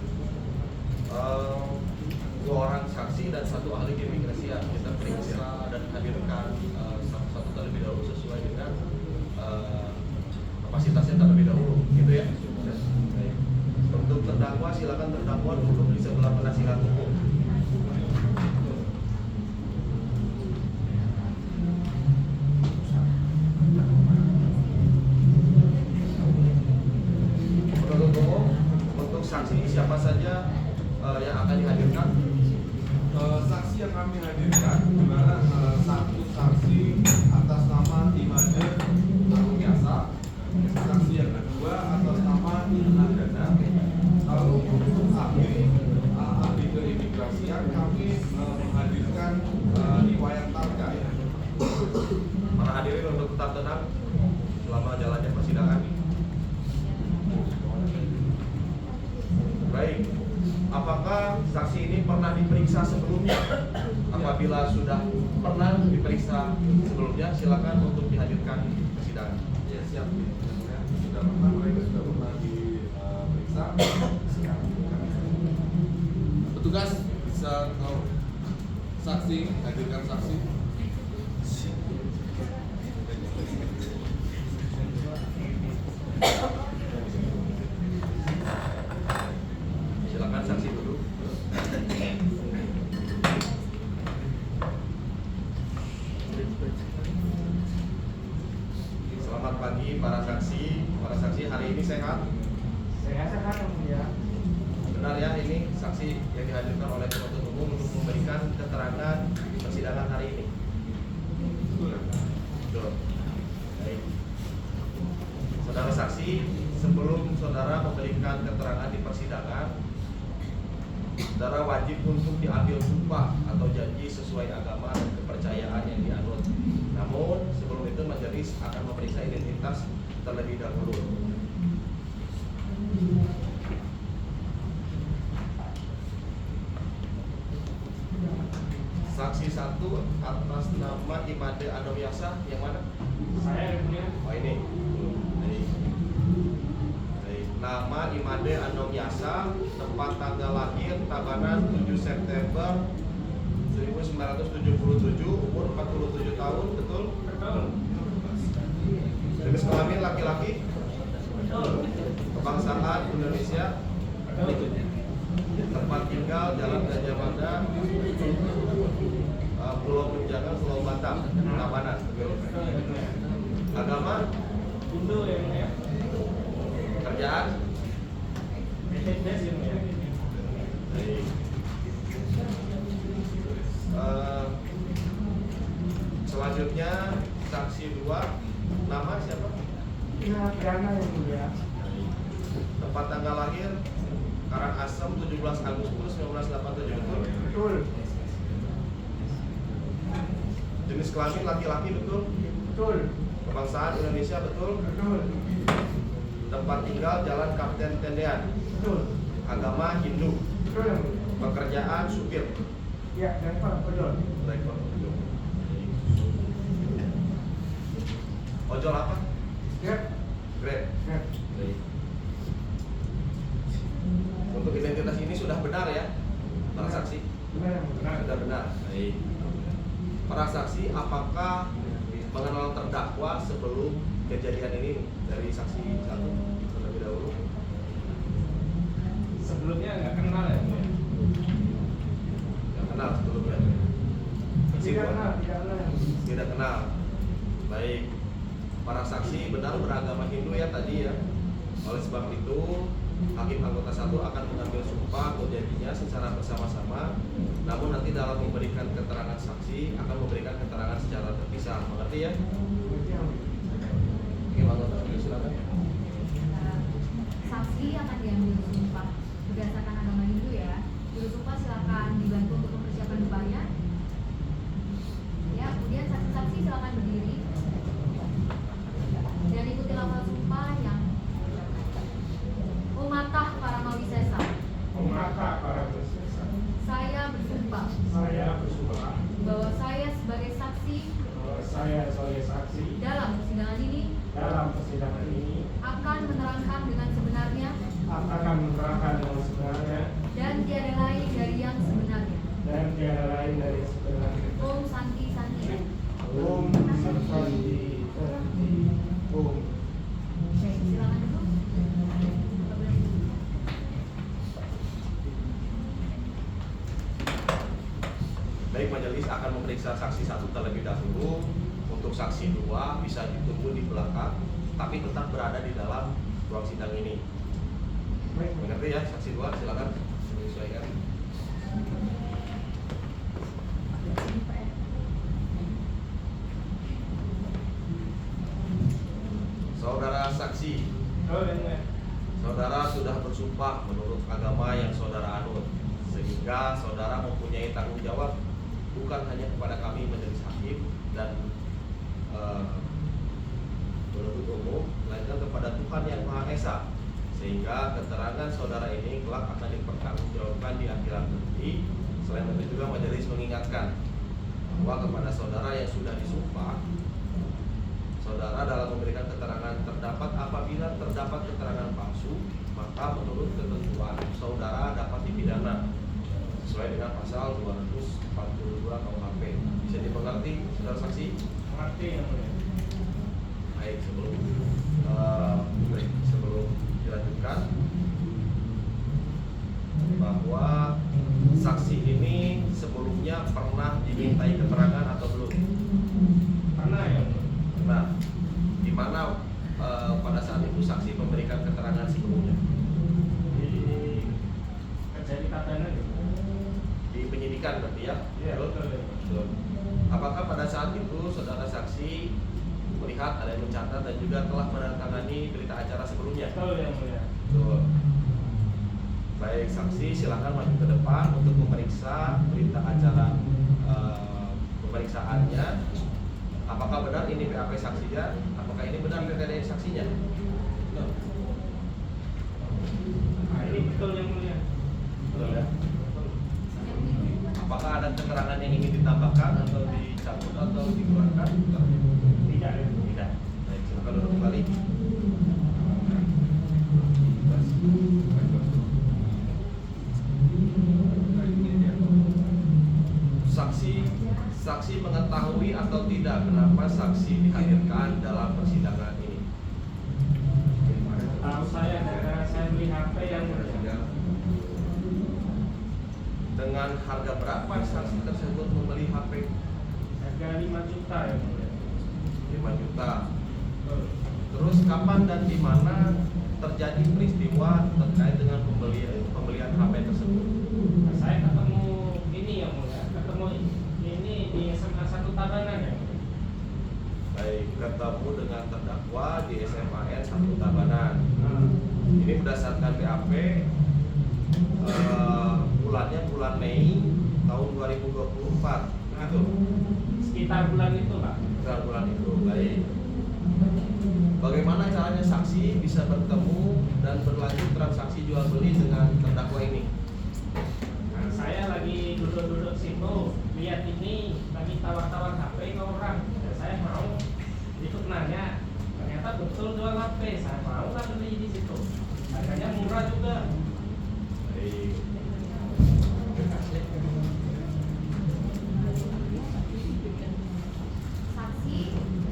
2 orang saksi dan 1 ahli keimigrasian kita periksa dan hadirkan satu-satu terlebih dahulu sesuai dengan kapasitasnya terlebih dahulu, gitu ya. Baik. Untuk terdakwa, silakan terdakwa duduk di sebelah penasihat hukum. Penuntut umum, untuk saksi siapa saja yang akan dihadirkan? Saksi yang kami hadirkan dimana 1 saksi atas nama Imade Arumiasa, saksi yang kedua atas nama Ina Dana. Lalu untuk ahli keimigrasian kami menghadirkan riwayat Targa. Para hadirin untuk tetap tenang selama jalannya persidangan. Baik. Apakah saksi ini pernah diperiksa sebelumnya? Apabila sudah pernah diperiksa sebelumnya, silakan untuk dihadirkan di persidangan. Ya siap. Sudah pernah, mereka sudah pernah diperiksa. Petugas bisa tahu saksi, hadirkan saksi. Silakan saksi dulu. Para saksi hari ini sehat? Saya sehat yang mulia. Benar ya, ini saksi yang dihadirkan oleh penuntut umum untuk memberikan keterangan di persidangan hari ini. Betul. Baik. Saudara saksi, sebelum saudara memberikan keterangan di persidangan, saudara wajib untuk diambil sumpah atau janji sesuai agama dan kepercayaan yang dianut. Namun sebelum itu majelis akan memeriksa identitas terlebih dahulu. Saksi 1 atas nama Imade Anomyasa yang mana? Saya yang mulia. Oh ini. Baik. Baik. Nama Imade Anomyasa, tempat tanggal lahir Tabanan 7 September 1977, umur 47 tahun, betul? Betul. Jenis kelamin laki-laki, Betul. kebangsaan Indonesia, Betul. tempat tinggal Jalan Gajah Mada, Pulau Menjangan, Pulau Batam, Tabanan. Agama, Hindu yang mulia. kerjaan, BPJS yang mulia. baik. Selanjutnya saksi 2, nama siapa? Pidana yang mulia. Tempat tanggal lahir Karangasem 17 Agustus 1987, betul? Betul. Jenis kelamin laki-laki, betul? Betul. Kebangsaan Indonesia, betul? Betul. Tempat tinggal Jalan Kapten Tendean. Betul. Agama Hindu. Betul yang mulia. Pekerjaan supir. Ya, dan Pak, betul. Driver. Ojol apa? Ya. Grab. Ya. Baik. Untuk identitas ini sudah benar ya, para saksi? Benar yang mulia. Sudah benar. Baik. Para saksi, apakah mengenal terdakwa sebelum kejadian ini dari saksi 1 terlebih dahulu? Sebelumnya nggak kenal ya mulia. Tidak kenal sebelumnya. Tidak kenal, tidak kenal yang mulia. Tidak kenal. Baik. Para saksi benar beragama Hindu ya tadi ya. Oleh sebab itu, hakim anggota 1 akan mengambil sumpah atau janjinya secara bersama-sama. Namun nanti dalam memberikan keterangan saksi akan memberikan keterangan secara terpisah. Mengerti ya? Betul yang mulia. Hakim anggota 1 silakan. Saksi akan diambil sumpah berdasarkan agama Hindu ya. Juru sumpah silakan dibantu untuk mempersiapkan duanya. Ya, kemudian saksi-saksi silakan berdiri dan ikuti lafal sumpah yang Umatah Paramawisesa. Maka para bersesa. Saya bersumpah Saya bersumpah bahwa saya sebagai saksi bahwa saya sebagai saksi dalam persidangan ini dalam persidangan ini akan menerangkan dengan sebenarnya akan menerangkan dengan sebenarnya dan tiada lain dari yang sebenarnya. dan tiada lain dari sebenarnya. Om Santi Santi. Om Santi Santi Om. Oke, silakan dulu. Baik, majelis akan memeriksa saksi 1 terlebih dahulu. Untuk saksi 2 bisa ditunggu di belakang, tapi tetap berada di dalam ruang sidang ini. Mengerti ya, saksi 2 silakan menyesuaikan. Saudara saksi, Oh, yang mulia. saudara sudah bersumpah menurut agama yang saudara anut, sehingga saudara mempunyai tanggung jawab bukan hanya kepada kami majelis hakim dan penuntut umum, melainkan kepada Tuhan yang Maha Esa, sehingga keterangan saudara ini kelak akan dipertanggungjawabkan di akhirat nanti. Selain itu juga majelis mengingatkan bahwa kepada saudara yang sudah disumpah, saudara dalam memberikan keterangan terdapat apabila terdapat keterangan palsu, maka menurut ketentuan saudara dapat dipidana sesuai dengan pasal 242 KUHP. Bisa dimengerti, saudara saksi? Mengerti yang mulia. Baik, sebelum dilanjutkan, bahwa saksi ini sebelumnya pernah dimintai keterangan atau belum? Karena yang mulia. Nah, di mana pada saat itu itu saksi memberikan keterangan sebelumnya? Di kerja di Tabanan ya? Di penyidikan berarti ya? Iya, Betul? betul. Betul. Apakah pada saat itu saudara saksi melihat ada yang mencatat dan juga telah menandatangani berita acara sebelumnya? Betul yang mulia. Betul. Baik, saksi silakan maju ke depan untuk memeriksa berita acara pemeriksaannya. Apakah benar ini BAP saksinya? Apakah ini benar PTDI saksinya? Nah, ini betul yang mulia. Betul ya? Apakah ada keterangan yang ingin ditambahkan atau dicabut atau dikeluarkan? Tidak ya? Tidak. Baik, silakan duduk kembali. Saksi mengetahui atau tidak kenapa saksi dihadirkan dalam persidangan ini? Tahu saya karena saya beli HP yang mulia. Dengan harga berapa saksi tersebut membeli HP? Harga 5 juta yang mulia. 5 juta. Betul. Terus kapan dan di mana terjadi peristiwa terkait dengan pembelian HP tersebut? Nah, saya ketemu ini yang mulia. Ketemu ini di SMA 1 Tabanan ya. Baik, ketemu dengan terdakwa di SMAN 1 Tabanan. Nah, Ini berdasarkan BAP bulannya bulan Mei tahun 2024, begitu? sekitar bulan itu Pak. Sekitar bulan itu, baik. Bagaimana caranya saksi bisa bertemu dan berlanjut transaksi jual beli dengan terdakwa ini? Nah, saya lagi duduk-duduk situ, lihat ini lagi tawar-tawar HP ke orang. Dan saya mau ikut nanya, ternyata betul jual HP. Saya mau lah beli di situ. Harganya murah juga. Baik. Saksi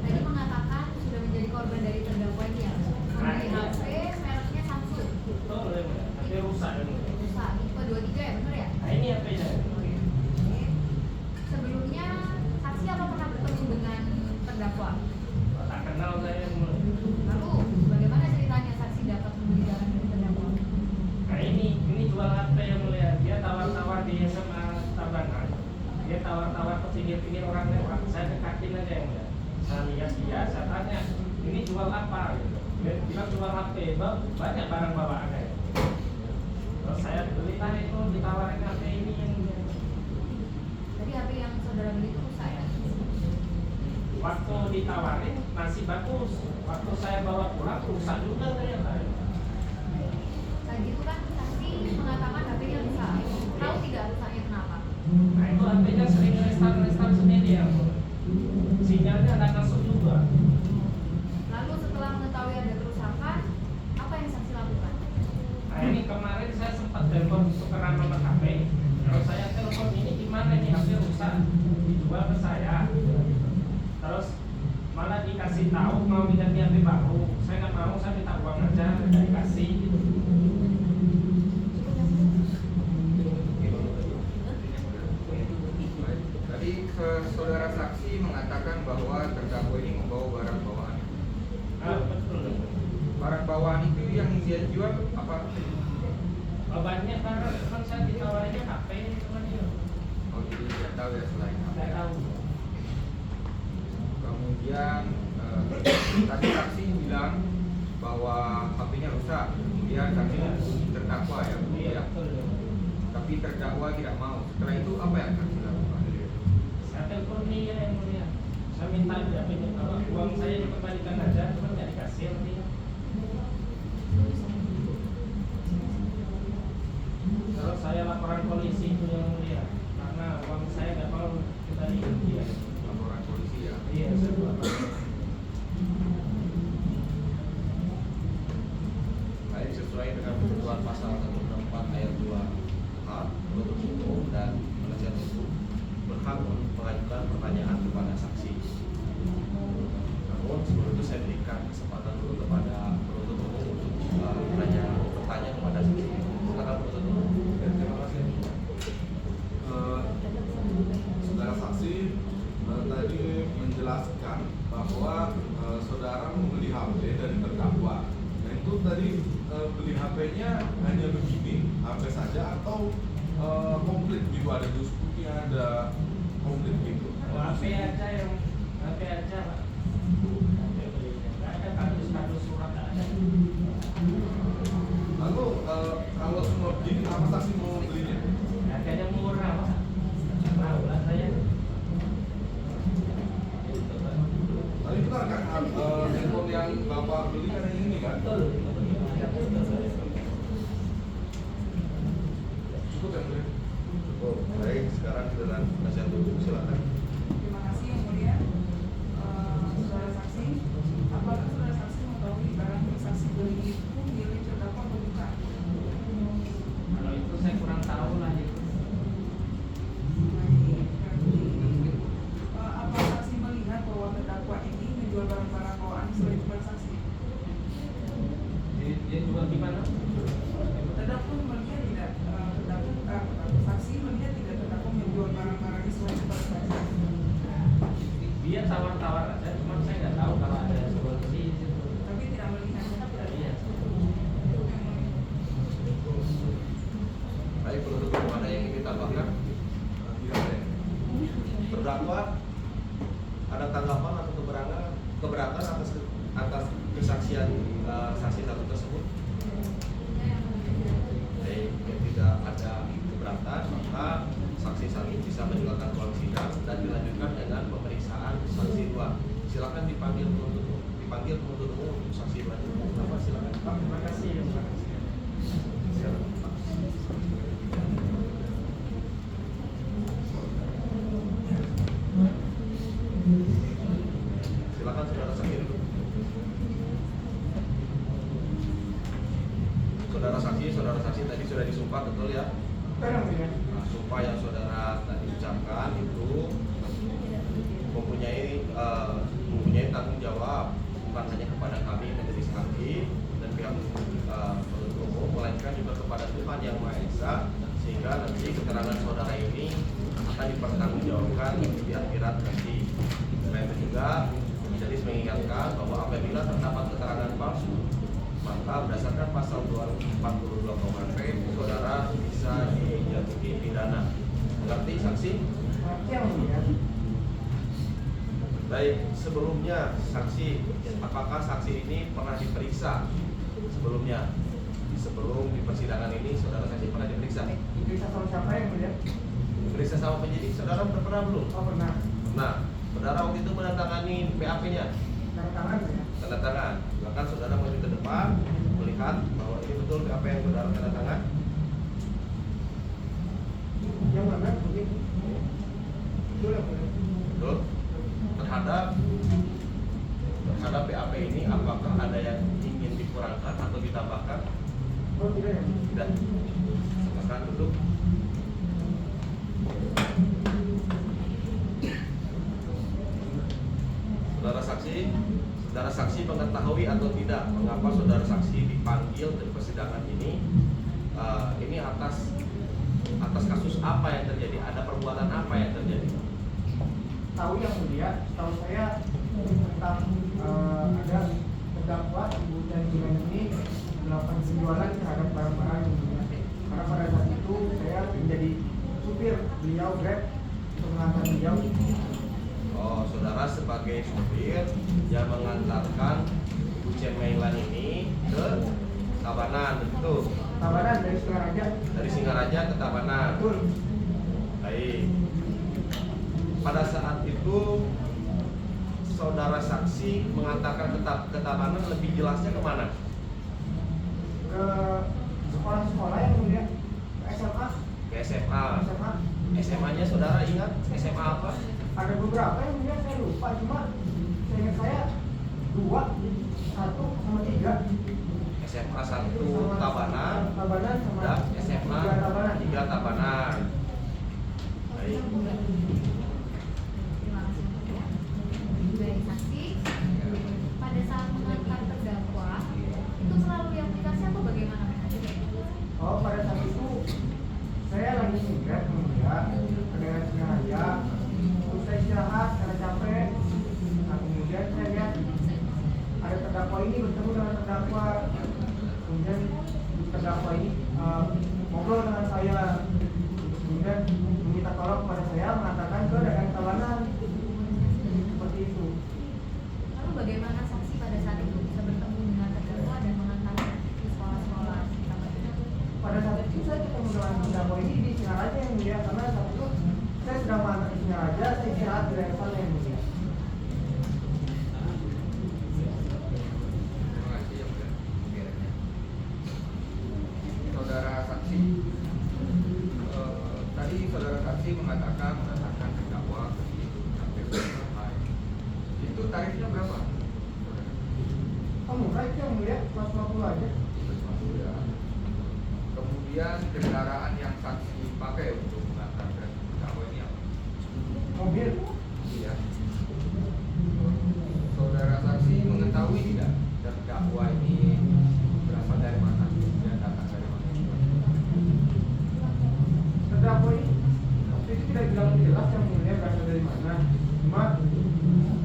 tadi mengatakan sudah menjadi korban dari terdakwa ini ya. Membeli HP mereknya Samsung. Betul ya, Mbak. HP rusak ya, Mbak. Rusak, tipe 23 ya, benar ya? Nah ini HP-nya. Sebelumnya saksi apa pernah bertemu dengan terdakwa? Tak kenal saya Mbak. Lalu bagaimana ceritanya saksi dapat membeli barang dari terdakwa? Nah ini jual HP yang mulia. Dia tawar-tawar di SMA Tabanan. Dia tawar-tawar ke pinggir-pinggir orang lewat. Saya dekatin aja yang mulia. Saya lihat dia, saya tanya, ini jual apa? Gitu. Dia bilang jual HP. Banyak barang bawaannya. Terus saya beli lah itu, ditawarin HP ini yang mulia. Tadi HP yang saudara beli itu rusak ya? Waktu ditawarin masih bagus. Waktu saya bawa pulang rusak juga ternyata. Tadi itu kan saksi mengatakan HP-nya rusak. Tahu tidak rusaknya kenapa? Nah itu HP-nya sering restart sendiri ya. Sinyalnya ada masuk juga. Lalu setelah mengetahui ada kerusakan, apa yang saksi lakukan? Nah ini kemarin saya sempat telepon tukeran nomor HP. Kalau saya telepon ini gimana ini HP rusak dijual ke saya. Terus malah dikasih tahu mau ganti HP baru. Saya nggak mau, saya minta uang aja, nggak dikasih. Gitu. Tadi saudara saksi mengatakan bahwa terdakwa ini membawa barang bawaan. Ah, betul. Barang bawaan itu yang dia jual apa? Banyak karena kan saya ditawarinnya HP cuma dia. Oh jadi tidak tahu ya selain apa. Nggak tahu. Kemudian tadi saksi bilang bahwa HP-nya rusak. Kemudian saksi menghubungi terdakwa ya, Bu, Iya, ya. betul. Tapi terdakwa tidak mau. Setelah itu apa yang saksi lakukan? Saya telepon dia yang mulia. Saya minta HP-nya, kalau uang saya dikembalikan aja, cuma nggak dikasih HP-nya. Terus saya laporan polisi itu yang mulia, karena uang saya nggak mau kembali ke dia. Laporan polisi ya. Iya, saya laporan. Baik, sesuai dengan ketentuan pasal 164 ayat 2H penuntut umum dan penasihat hukum berhak mengajukan pertanyaan kepada saksi. Namun sebelum itu saya berikan kesempatan dulu kepada penuntut umum untuk bertanya kepada saksi. Silakan penuntut umum. Terima kasih. Saudara saksi tadi menjelaskan bahwa saudara membeli HP dari terdakwa tadi beli HP-nya hanya begini, HP saja atau komplit gitu, ada dus putih, ada komplit gitu? HP aja yang HP aja Pak. Nggak ada kardus surat nggak ada. Lalu kalau semua begini, apa saksi mau belinya? Harganya murah Pak. Tahu lah saya. Tapi benar kan, handphone yang Bapak beli kan yang ini kan? Betul. Cukup yang beli? Oh, baik, sekarang giliran penasihat hukum, silakan. Terima kasih yang mulia. Saudara saksi, apakah saudara saksi mengetahui barang yang saksi beli itu milik terdakwa atau bukan? Kalau itu saya kurang tahu lah itu. Baik, berarti apa saksi melihat bahwa terdakwa ini menjual barang-barang bawaan selain bukan saksi? Dia jual gimana? Terdakwa melihat tidak, saksi melihat tidak terdakwa menjual barang-barang selain bukan saksi? Dia tawar-tawar aja, cuma saya nggak tahu kalau ada jual beli di situ. Tapi tidak melihat. Iya. Baik, penuntut umum ada yang ingin ditambahkan? Tidak ada. Terdakwa ada tanggapan atau keberatan atas kesaksian saksi satu tersebut? Baik, jika tidak ada keberatan, maka saksi satu bisa meninggalkan ruang sidang dan dilanjutkan dengan pemeriksaan saksi dua. Silakan dipanggil penuntut umum untuk saksi dua. Apa silakan? Pak, terima kasih. Terima kasih. Silakan. Silakan saudara saksi dulu. Saudara saksi tadi sudah disumpah, betul ya? Nah, sumpah yang saudara tadi ucapkan itu mempunyai tanggung jawab bukan hanya kepada kami majelis hakim dan pihak penuntut umum, melainkan juga kepada Tuhan Yang Maha Esa, sehingga nanti keterangan saudara ini akan dipertanggungjawabkan di akhirat nanti. Selain itu juga majelis mengingatkan bahwa apabila terdapat keterangan palsu, maka berdasarkan pasal 242 KUHP, saudara bisa dijatuhi pidana. Mengerti saksi? Baik, sebelumnya saksi, apakah saksi ini pernah diperiksa sebelumnya? Sebelum di persidangan ini, saudara saksi pernah diperiksa? Diperiksa sama siapa yang melihat? Diperiksa sama penyidik, saudara pernah belum? Oh pernah. Nah, saudara waktu itu menandatangani BAP-nya? Tanda tangan ya? Tanda tangan. Bahkan saudara maju ke depan melihat bahwa ini betul apa yang saudara tanda tangan. Yang mana? Begitu. Betul ya? Betul. Terhadap BAP ini apakah ada yang ingin dikurangkan atau ditambahkan? Oh tidak ya? Tidak. Silakan duduk. Saudara saksi mengetahui atau tidak mengapa saudara saksi dipanggil ke persidangan ini? Ini atas kasus apa yang terjadi? Ada perbuatan apa yang terjadi? Tahu yang mulia, tahu saya tentang ada terdakwa Ibu dan Jimen ini melakukan penjualan terhadap barang-barang yang mulia. Karena pada saat itu saya menjadi supir beliau Grab untuk mengantar beliau. Oh, saudara sebagai supir yang mengantarkan Ibu Cemailan ini ke Tabanan, betul? Tabanan dari Singaraja. Dari Singaraja ke Tabanan. Betul. Baik. Pada saat itu saudara saksi mengantarkan ke Tabanan, lebih jelasnya kemana? Ke sekolah-sekolah yang mulia, ke SMA. Ke SMA. SMA. SMA-nya saudara ingat? SMA apa? Ada beberapa yang mulia saya lupa, cuma saya ingat saya 2, 1 sama 3. SMA 1 Tabanan Tabanan sama dan SMA 3 Tabanan. 3 Tabanan. Baik. Terima kasih. Baik saksi, pada saat mengantar terdakwa Singaraja yang mulia, karena saat itu saya sedang mengantar ke Singaraja, saya istirahat di daerah sana yang mulia. Terima kasih yang mulia. Kiranya. Saudara saksi, tadi saudara saksi mengatakan terdakwa sampai selesai. Itu tarifnya berapa? Oh murah itu yang mulia, 150 aja. Ya. Kemudian kendaraan yang saksi pakai untuk mengantarkan terdakwa ini apa? Mobil. Iya. Saudara saksi mengetahui tidak terdakwa ini berasal dari mana dan datang dari mana? Terdakwa ini waktu itu tidak bilang jelas yang mulia berasal dari mana. Cuma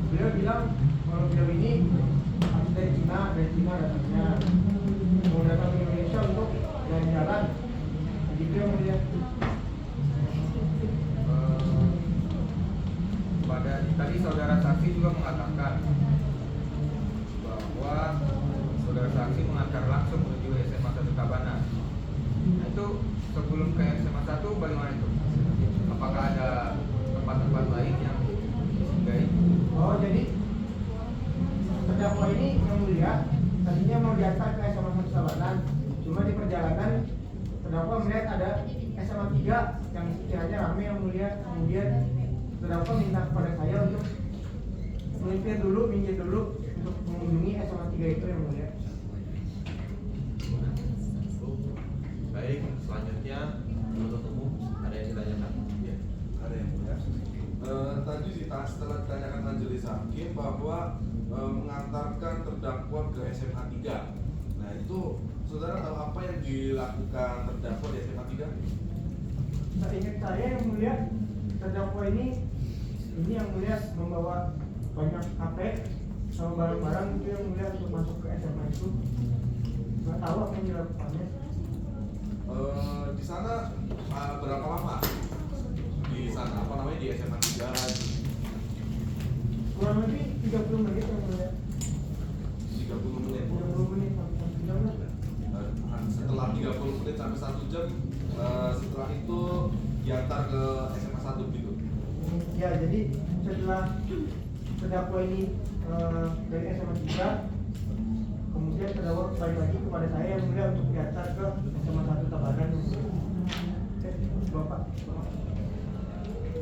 beliau bilang kalau beliau ini habis dari Cina datangnya mau datang ke Indonesia untuk jalan-jalan. Begitu yang mulia. Pada tadi saudara saksi juga mengatakan bahwa saudara saksi mengantar langsung menuju SMA 1 Tabanan. Nah itu sebelum ke SMA 1 bagaimana itu? Apakah ada tempat-tempat lain yang disinggahi? Oh jadi terdakwa ini yang mulia tadinya mau diantar ke SMA 1 Tabanan, cuma di perjalanan terdakwa melihat ada SMA 3 yang sekiranya ramai yang mulia. Kemudian terdakwa minta kepada saya untuk minggir dulu untuk mengunjungi SMA 3 itu yang mulia. Baik, selanjutnya penuntut umum ada yang ditanyakan? Ya, ada yang mulia. Tadi setelah ditanyakan majelis hakim bahwa mengantarkan terdakwa ke SMA 3. Nah itu saudara tahu apa yang dilakukan terdakwa di SMA 3? Seingat saya yang mulia terdakwa ini yang mulia membawa banyak HP sama barang-barang itu yang mulia untuk masuk ke SMA itu. Nggak tahu apa yang dilakukannya. Di sana berapa lama? Di sana apa namanya di SMA 3? Kurang lebih 30 menit yang mulia. 30 menit. 30 menit sampai 1 jam lah. Setelah 30 menit sampai 1 jam, setelah itu diantar ke SMA 1 gitu. Ya jadi setelah terdakwa ini dari SMA 3, kemudian terdakwa balik lagi kepada saya yang mulia untuk diantar ke SMA 1 Tabanan. Bapak.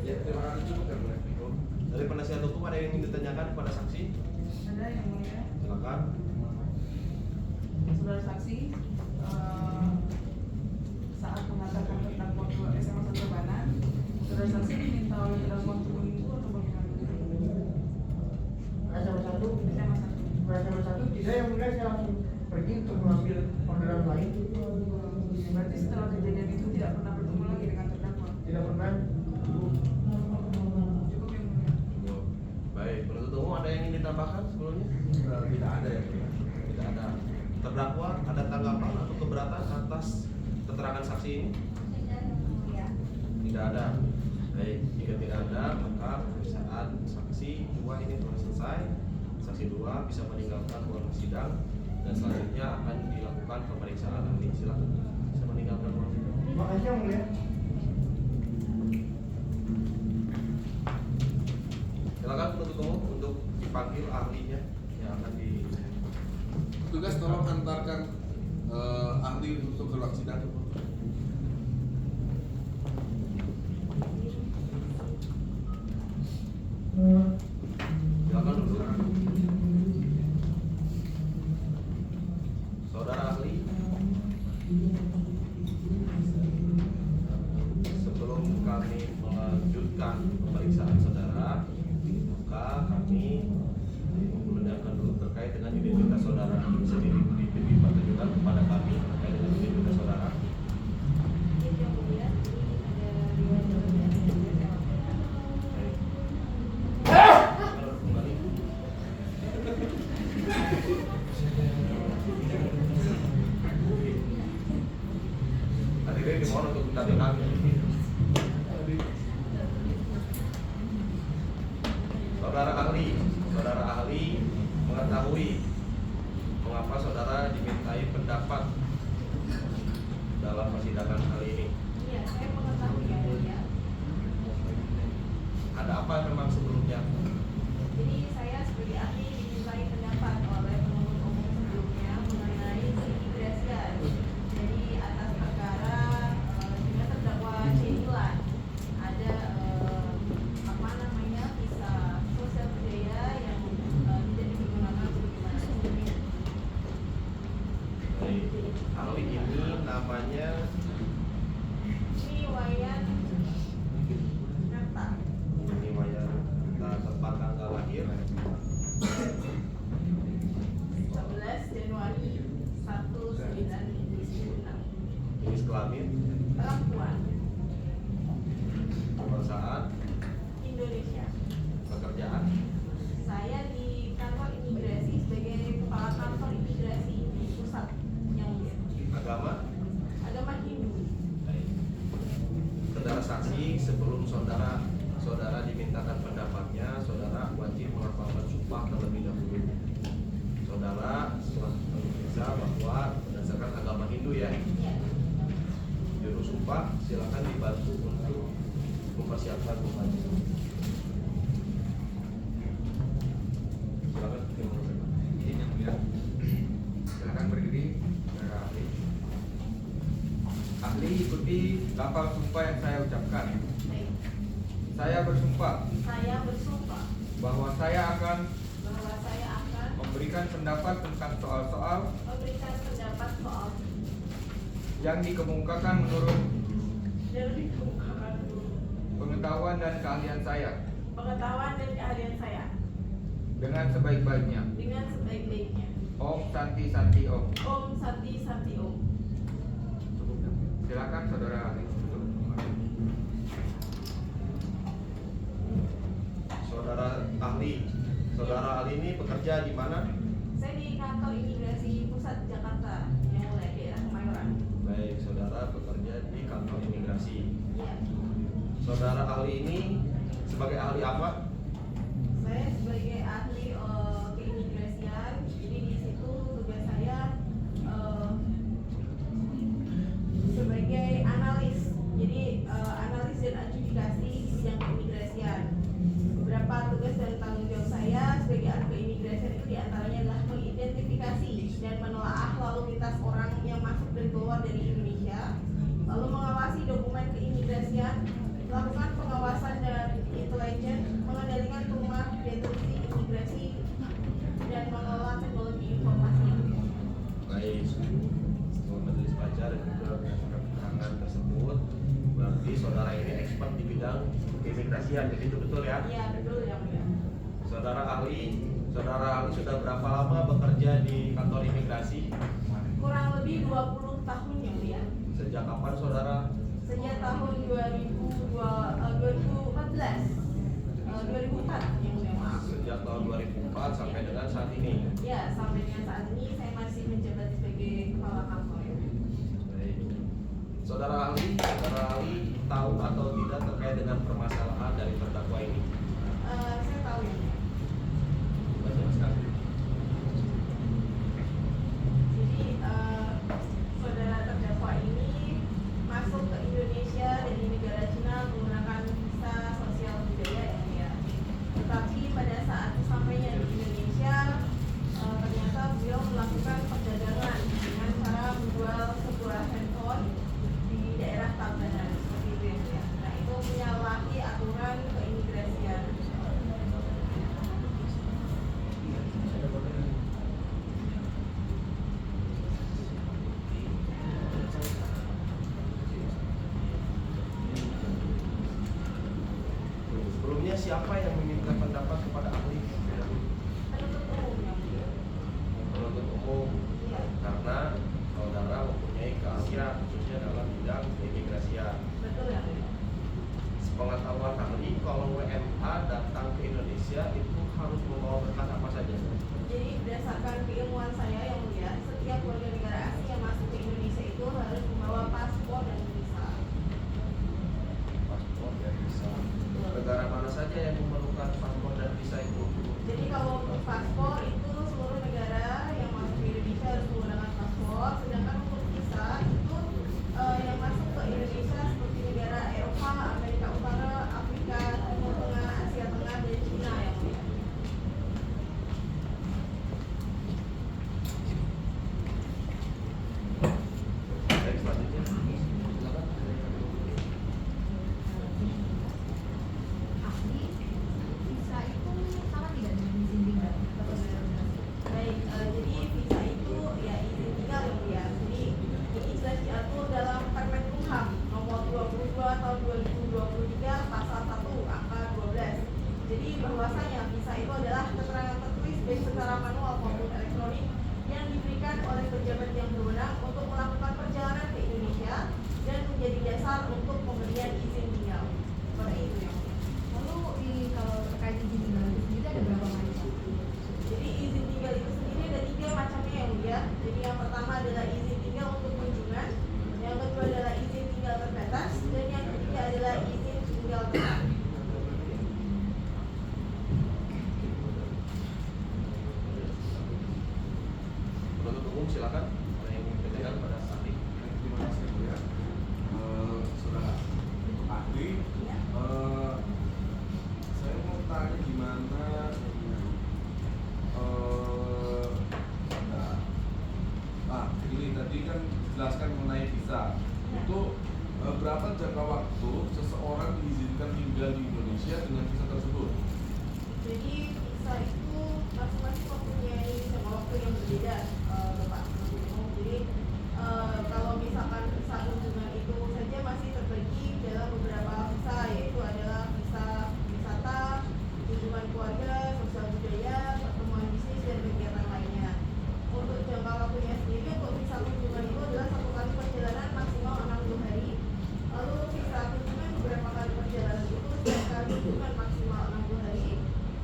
Ya, terima kasih cukup ya boleh. Dari penasihat hukum ada yang ingin ditanyakan kepada saksi? Ada yang mulia. Silakan. Saudara saksi, saat mengantarkan terdakwa ke SMA 1 Tabanan, saudara saksi diminta oleh terdakwa untuk menunggu atau bagaimana? SMA 1 SMA 1. tidak yang mulia, saya langsung pergi untuk mengambil orderan lain. Berarti setelah kejadian itu tidak pernah bertemu lagi dengan terdakwa? Tidak pernah. Cukup yang mulia. Baik, penuntut umum ada yang ingin ditambahkan sebelumnya? Tidak ada ya. Tidak ada. Terdakwa ada tanggapan atau keberatan atas keterangan saksi ini? Tidak ada. Baik, jika tidak ada maka pemeriksaan saksi 2 ini telah selesai. Saksi 2 bisa meninggalkan ruang sidang dan selanjutnya akan dilakukan pemeriksaan ahli. Silakan bisa meninggalkan ruang sidang. Terima kasih yang mulia. Silakan penuntut umum untuk dipanggil ahlinya yang akan di. Tugas tolong antarkan ahli untuk ke ruang sidang. Silakan duduk. Saudara ahli, sebelum kami melanjutkan pemeriksaan saudara, maka kami menanyakan dulu terkait dengan identitas saudara. Bisa diberi pertunjukan kepada kami terkait dengan identitas saudara. Hadirin dimohon untuk minta tenang. Saudara ahli mengetahui mengapa saudara dimintai pendapat dalam persidangan kali ini. Iya, saya mengetahui ahli ini namanya Ini Wayan Nata. ini Wayan. Nah, tempat tanggal lahir 11 Januari 1996. jenis kelamin Perempuan perusahaan Indonesia. pekerjaan Saya di kantor imigrasi sebagai kepala kantor imigrasi di pusat yang mulia. agama. Agama Hindu. Saudara saksi, sebelum saudara dimintakan pendapatnya, saudara wajib menghafalkan sumpah terlebih dahulu. Saudara setelah memeriksa bahwa berdasarkan agama Hindu ya, Ya. juru sumpah silakan dibantu untuk mempersiapkan sumpahnya. Silakan. Izin yang mulia. Silakan berdiri, saudara ahli. Ahli ikuti lafal sumpah yang saya ucapkan. Baik. Saya bersumpah Saya bersumpah bahwa saya akan bahwa saya akan memberikan pendapat tentang soal-soal memberikan pendapat soal yang dikemukakan menurut dan dikemukakan pengetahuan dan keahlian saya pengetahuan dan keahlian saya dengan sebaik-baiknya. dengan sebaik-baiknya. Om Santi Santi Om. Om Santi Santi Om. Silakan saudara ahli. Saudara ahli ini bekerja di mana? Saya di kantor imigrasi pusat Jakarta yang mulai daerah Kemayoran. Baik, saudara bekerja di kantor imigrasi. Iya. Saudara ahli ini sebagai ahli apa? Saya sebagai ahli keimigrasian, jadi di situ tugas saya sebagai analis. Jadi analis dan adjudikasi di bidang keimigrasian. Beberapa tugas dan tanggung jawab saya sebagai ahli keimigrasian itu diantaranya adalah mengidentifikasi dan menelaah lalu lintas orang yang masuk dan keluar dari Indonesia, lalu mengawasi dokumen keimigrasian, melakukan pengawasan dan intelijen, mengendalikan rumah detensi imigrasi, dan mengelola teknologi informasi. Baik, setelah majelis baca dan juga berdasarkan keterangan tersebut, berarti saudara ini expert di bidang keimigrasian, jadi itu betul ya? Iya betul ya mulia. Saudara ahli sudah berapa lama bekerja di kantor imigrasi? Kurang lebih 20 tahun ya mulia. Sejak kapan saudara? Sejak tahun 2004 yang mulia, maaf. Sejak tahun 2004 sampai dengan saat ini. Ya, sampai dengan saat ini saya masih menjabat sebagai kepala kantor ya. Baik. Saudara ahli tahu atau tidak terkait dengan permasalahan dari terdakwa ini? Saya tahu ya. Banyak sekali. Jadi saudara terdakwa ini masuk ke Indonesia dari negara Cina menggunakan visa sosial budaya ya mulia. Tetapi pada saat sampainya di Indonesia ternyata beliau melakukan perdagangan dengan cara menjual sebuah handphone di daerah Tabanan seperti itu ya mulia. Nah itu menyalahi aturan keimigrasian. Sebelumnya siapa yang meminta pendapat kepada ahli? Penuntut umum ya mulia. Penuntut umum. Iya. Karena saudara mempunyai keahlian khususnya dalam bidang keimigrasian. Betul ya mulia. Sepengetahuan ahli, kalau WNA datang ke Indonesia itu harus membawa berkas apa saja? Jadi berdasarkan keilmuan saya yang mulia, setiap warga negara asing yang masuk ke Indonesia itu harus membawa paspor dan visa. Paspor dan visa. Negara mana saja yang memerlukan bahwasanya visa itu adalah keterangan tertulis baik secara manual maupun elektronik yang diberikan oleh pejabat yang berwenang untuk melakukan perjalanan ke Indonesia dan menjadi dasar untuk pemberian izin tinggal. Seperti itu ya. Lalu kalau terkait izin tinggal itu sendiri ada berapa macam? Jadi izin tinggal itu sendiri ada 3 macamnya yang mulia. Jadi yang pertama adalah izin tinggal untuk kunjungan, yang kedua adalah izin tinggal terbatas, dan yang ketiga adalah izin tinggal tetap. Penuntut umum silakan. Ada yang ingin ditanyakan pada ahli? Terima kasih Bu ya. Saudara ahli, saya mau tanya gimana ini tadi kan dijelaskan mengenai visa. Itu berapa jangka waktu seseorang diizinkan tinggal di Indonesia dengan visa tersebut? Jadi visa itu masing-masing mempunyai jangka waktu yang berbeda, Bapak. Jadi kalau misalkan visa kunjungan itu saja masih terbagi dalam beberapa visa, yaitu adalah visa wisata, kunjungan keluarga, sosial budaya, pertemuan bisnis dan kegiatan lainnya. Untuk jangka waktunya sendiri untuk visa kunjungan itu adalah 1 kali perjalanan maksimal 60 hari. Lalu visa kunjungan beberapa kali perjalanan itu setiap kali kunjungan maksimal 60 hari.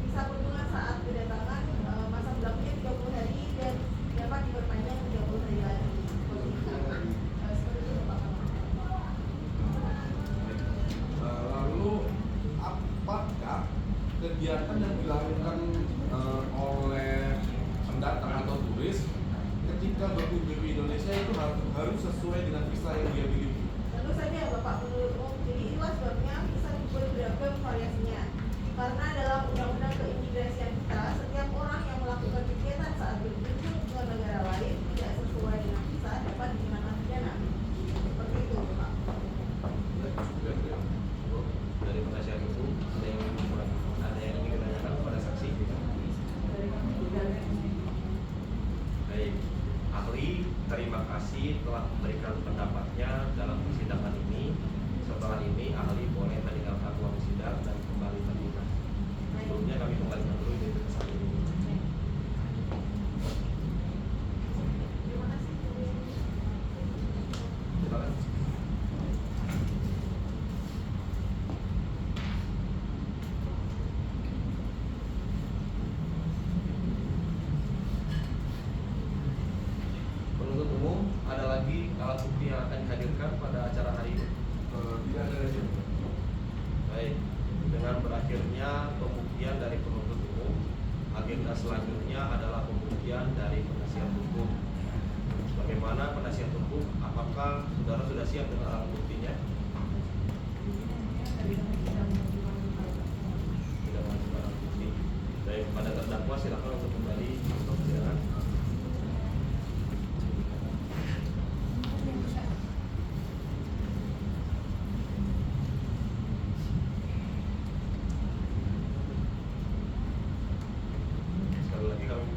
Visa kunjungan saat kedatangan masa berlakunya 30 hari dan dapat diperpanjang 30 hari lagi. Seperti itu Pak. Lalu apakah kegiatan yang dilakukan oleh pendatang atau turis ketika berkunjung ke Indonesia itu harus sesuai dengan visa yang dia miliki? Tentu saja Bapak Penuntut Umum. Jadi itulah sebabnya visa beragam variasinya. Karena dalam undang-undang keimigrasian kita, setiap orang yang melakukan kegiatan saat berkunjung ke negara lain tidak sesuai dengan visa dapat dikenakan pidana. Seperti itu Bapak. Dari penasihat hukum ada yang ingin ditanyakan kepada saksi? Baik, ahli terima kasih telah memberikan pendapatnya dalam persidangan ini. Setelah ini ahli boleh meninggalkan ruang sidang dan kembali terlibat. Sebelumnya kami kembalikan dulu di saat ini. Terima kasih. Silakan. Penuntut umum, ada lagi alat bukti yang akan dihadirkan pada acara hari ini? Tidak ada lagi. Baik, dengan berakhirnya pembuktian dari penuntut umum, agenda selanjutnya adalah pembuktian dari penasihat hukum. Bagaimana penasihat hukum? Apakah saudara sudah siap dengan alat buktinya? Tidak mengajukan alat bukti. Baik, pada terdakwa silakan untuk kembali ke persidangan. Sekali lagi kami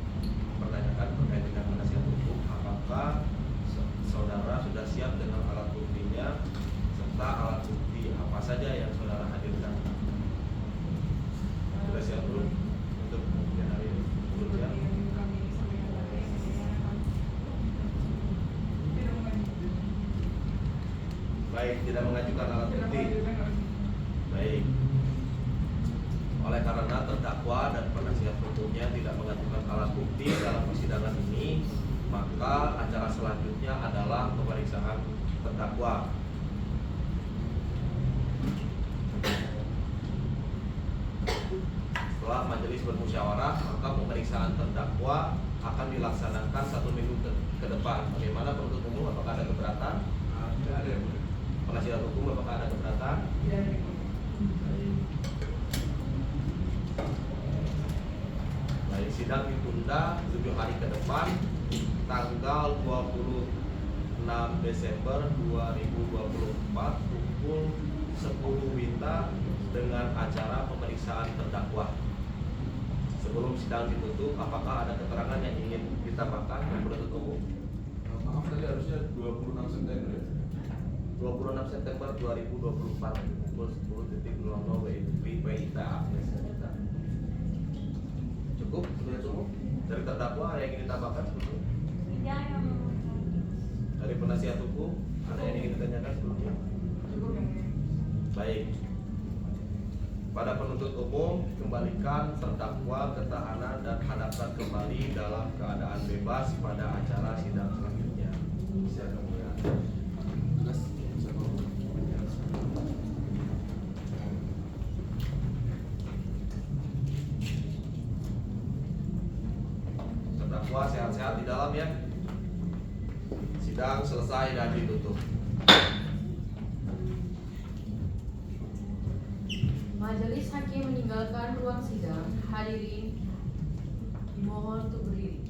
pertanyakan terkait dengan penasihat hukum, apakah saudara sudah siap dengan alat buktinya serta alat bukti apa saja yang saudara hadirkan? Sudah siap belum untuk pembuktian hari ini? Belum siap? Baik, tidak mengajukan alat bukti. Baik. Oleh karena terdakwa dan penasihat hukumnya tidak mengajukan alat bukti dalam persidangan ini, maka acara selanjutnya adalah pemeriksaan terdakwa. Setelah majelis bermusyawarah, maka pemeriksaan terdakwa akan dilaksanakan 1 minggu ke depan. Bagaimana penuntut umum? Apakah ada keberatan? Tidak ada ya Bu? Penasihat hukum, apakah ada keberatan? Baik, sidang ditunda 7 hari ke depan, tanggal 26 Desember 2024 pukul 10 WITA dengan acara pemeriksaan terdakwa. Sebelum sidang ditutup, apakah ada keterangan yang ingin ditambahkan oleh penuntut umum? Maaf tadi harusnya 26 September ya? 26 September 2024 pukul 10.00 WITA. Cukup penuntut umum? Dari terdakwa ada yang ingin ditambahkan sebelumnya? Tidak yang mulia. Dari penasihat hukum ada yang ingin ditanyakan sebelumnya? Baik. Pada penuntut umum kembalikan terdakwa ke tahanan dan hadapkan kembali dalam keadaan bebas pada acara sidang selanjutnya. Silakan Mulia. Tugas. Terdakwa sehat-sehat di dalam ya. Sidang selesai dan ditutup. Majelis hakim meninggalkan ruang sidang. Hadirin dimohon untuk berdiri.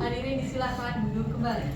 Hadirin disilakan duduk kembali.